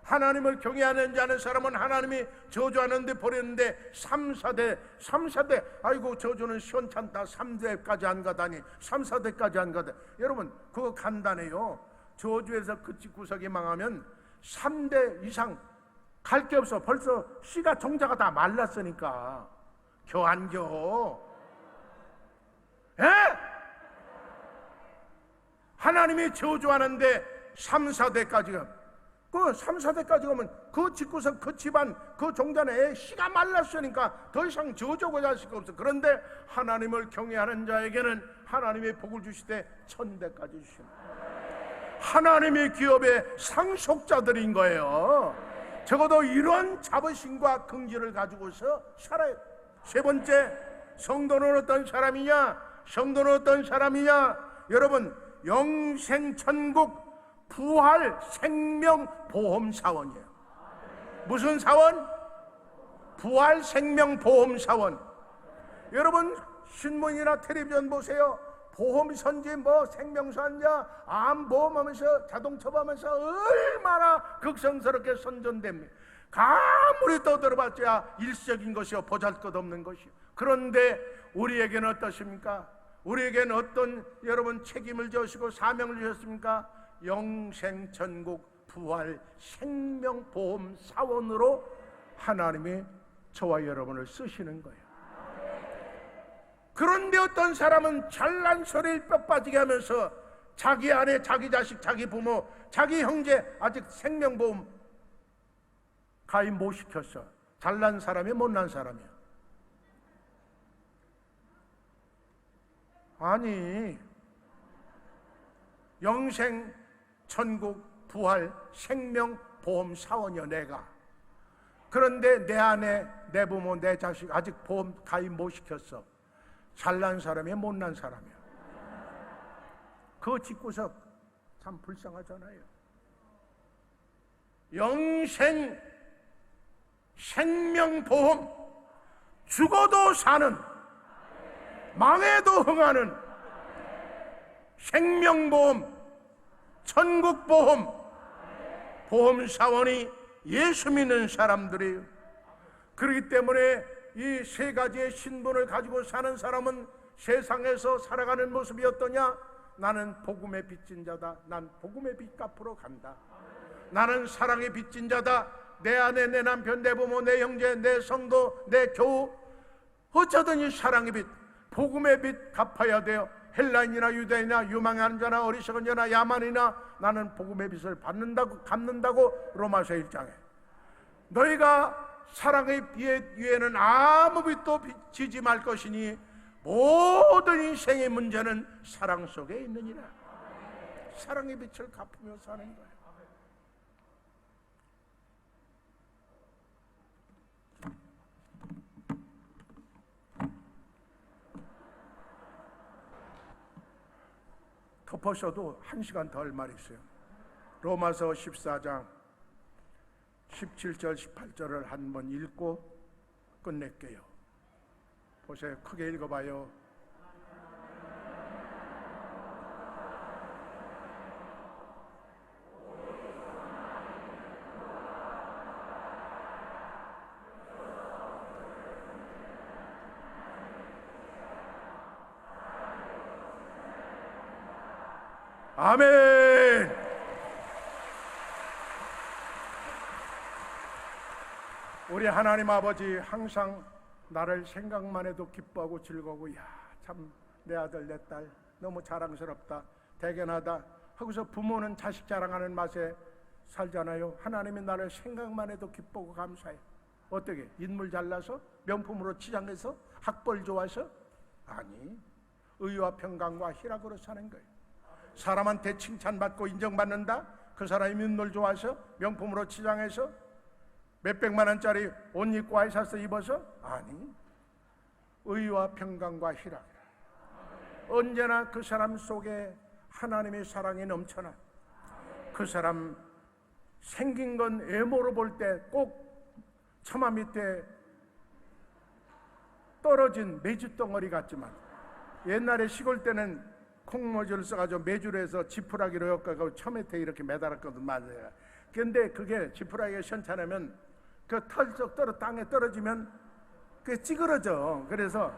하나님을 경외하는 자는 사람은 하나님이 저주하는데 버렸는데 3, 4대 아이고 저주는 시원찮다 3대까지 안 가다니 3, 4대까지 안 가다. 여러분 그거 간단해요. 저주에서 그 집구석이 망하면 3대 이상 갈 게 없어. 벌써 씨가 종자가 다 말랐으니까 겨 안 겨? 에? 하나님이 저주하는데 3, 4대까지 가. 그 3, 4대까지 가면 그 집구석 그 집안 그 종자는 씨가 말랐으니까 더 이상 저주고 할 수가 없어. 그런데 하나님을 경외하는 자에게는 하나님의 복을 주시되 1000대까지 주십니다. 하나님의 기업의 상속자들인 거예요. 적어도 이런 자부심과 긍지를 가지고서 살아야 돼. 세 번째, 성도는 어떤 사람이냐? 성도는 어떤 사람이냐? 여러분, 영생천국 부활 생명보험 사원이에요. 무슨 사원? 부활 생명보험 사원. 여러분 신문이나 텔레비전 보세요. 보험선지 뭐 생명수환자 암보험하면서 자동차 보면서 얼마나 극성스럽게 선전됩니다. 아무리 떠들어봤자 일시적인 것이요 보잘것없는 것이요. 그런데 우리에게는 어떠십니까? 우리에게는 어떤 여러분 책임을 지시고 사명을 주셨습니까? 영생천국 부활 생명보험 사원으로 하나님이 저와 여러분을 쓰시는 거예요. 그런데 어떤 사람은 잘난 소리를 뼈 빠지게 하면서 자기 아내, 자기 자식, 자기 부모, 자기 형제 아직 생명보험 가입 못 시켰어. 잘난 사람이 못난 사람이야. 아니, 영생 천국 부활 생명보험 사원이야 내가. 그런데 내 아내, 내 부모, 내 자식 아직 보험 가입 못 시켰어. 잘난 사람이야 못난 사람이야. 그 집구석 참 불쌍하잖아요. 영생 생명보험, 죽어도 사는 망해도 흥하는 생명보험, 천국보험 보험사원이 예수 믿는 사람들이에요. 그렇기 때문에 이 세 가지의 신분을 가지고 사는 사람은 세상에서 살아가는 모습이 어떠냐? 나는 복음의 빚진 자다. 난 복음의 빚 갚으러 간다. 나는 사랑의 빚진 자다. 내 아내, 내 남편, 내 부모, 내 형제, 내 성도, 내 교우, 어쩌든 이 사랑의 빚, 복음의 빚 갚아야 돼요. 헬라인이나 유대인이나 유망한 자나 어리석은 자나 야만이나 나는 복음의 빚을 받는다고 갚는다고 로마서 1장에. 너희가 사랑의 위에는 아무 빚도 지지 말 것이니 모든 인생의 문제는 사랑 속에 있느니라. 사랑의 빚을 갚으며 사는 거예요. 덮으셔도 1시간 더 할 말이 있어요. 로마서 14장 17절 18절을 한번 읽고 끝낼게요. 보세요. 크게 읽어봐요. 아멘. 우리 하나님 아버지 항상 나를 생각만 해도 기뻐하고 즐거우고 야, 참 내 아들 내 딸 너무 자랑스럽다 대견하다 하고서 부모는 자식 자랑하는 맛에 살잖아요. 하나님이 나를 생각만 해도 기쁘고 감사해. 어떻게? 인물 잘나서? 명품으로 치장해서? 학벌 좋아서? 아니, 의와 평강과 희락으로 사는 거예요. 사람한테 칭찬받고 인정받는다? 그 사람이 인물 좋아서? 명품으로 치장해서? 몇백만 원짜리 옷 입고 와이 사서 입어서? 아니, 의와 평강과 희락. 언제나 그 사람 속에 하나님의 사랑이 넘쳐나. 그 사람 생긴 건 외모로 볼 때 꼭 처마 밑에 떨어진 메주덩어리 같지만 옛날에 시골 때는 콩모지를 써가지고 메주로 해서 지푸라기로 엮어가지고 처 밑에 이렇게 매달았거든. 맞아요. 근데 그게 지푸라기가 시원찮으면 그 털썩 땅에 떨어지면 그게 찌그러져. 그래서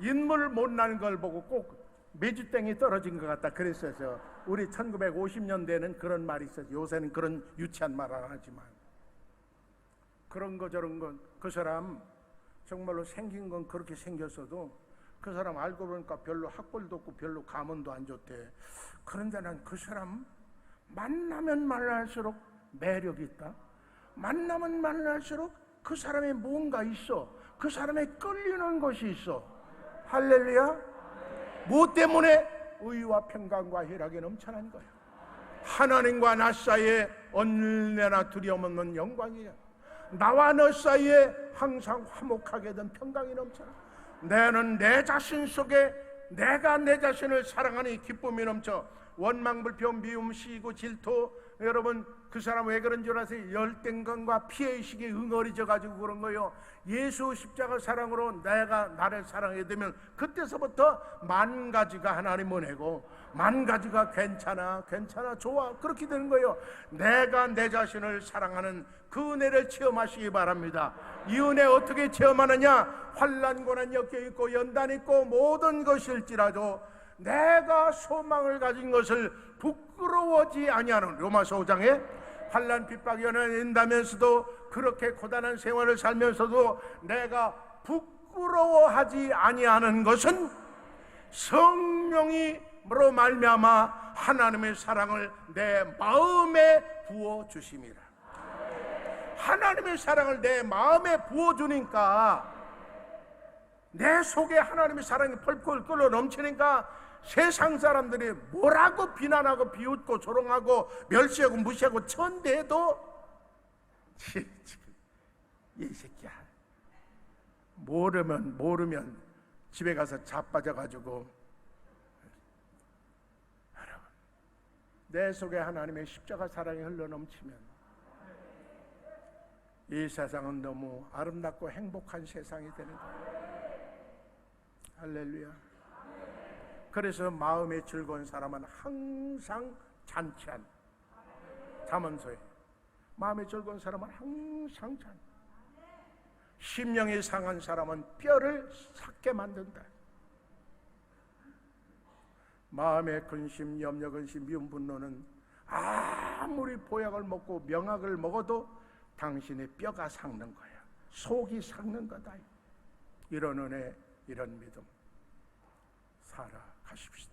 인물 못난 걸 보고 꼭 메주땡이 떨어진 것 같다 그랬어요. 우리 1950년대에는 그런 말이 있었어요. 요새는 그런 유치한 말 안 하지만, 그런 거 저런 건 그 사람 정말로 생긴 건 그렇게 생겼어도 그 사람 알고 보니까 별로 학벌도 없고 별로 가문도 안 좋대. 그런데 난 그 사람 만나면 만날수록 매력이 있다. 만나면 만날수록 그 사람에 뭔가 있어. 그 사람에 끌리는 것이 있어. 할렐루야. 무엇 때문에? 의와 평강과 희락이 넘쳐난 거야. 하나님과 나 사이에 언제나 두려움 없는 영광이야. 나와 너 사이에 항상 화목하게 된 평강이 넘쳐나. 나는 내 자신 속에 내가 내 자신을 사랑하니 기쁨이 넘쳐. 원망불평 미움 시기고 질투, 여러분 그 사람 왜 그런 줄 아세요? 열등감과 피해의식이 응어리져 가지고 그런 거예요. 예수 십자가 사랑으로 내가 나를 사랑하게 되면 그때서부터 만 가지가 하나님 은혜고 만 가지가 괜찮아 좋아 그렇게 되는 거예요. 내가 내 자신을 사랑하는 그 은혜를 체험하시기 바랍니다. 이 은혜 어떻게 체험하느냐? 환난 고난 엮여 있고 연단 있고 모든 것일지라도 내가 소망을 가진 것을 부끄러워하지 아니하는, 로마서 5장에 환난 핍박이 연연한다면서도 그렇게 고단한 생활을 살면서도 내가 부끄러워하지 아니하는 것은 성령이로 말미암아 하나님의 사랑을 내 마음에 부어 주심이라. 하나님의 사랑을 내 마음에 부어 주니까 내 속에 하나님의 사랑이 펄펄 끓어 넘치니까 세상 사람들이 뭐라고 비난하고 비웃고 조롱하고 멸시하고 무시하고 천대해도 이 새끼야 모르면 집에 가서 자빠져가지고, 여러분 내 속에 하나님의 십자가 사랑이 흘러넘치면 이 세상은 너무 아름답고 행복한 세상이 되는 거예요. 할렐루야. 그래서 마음의 즐거운 사람은 항상 잔치한 잠언서에 마음의 즐거운 사람은 항상 잔, 심령이 상한 사람은 뼈를 삭게 만든다. 마음의 근심, 염려, 근심, 미움, 분노는 아무리 보약을 먹고 명약을 먹어도 당신의 뼈가 삭는 거야. 속이 삭는 거다. 이런 은혜, 이런 믿음 살아가십시다.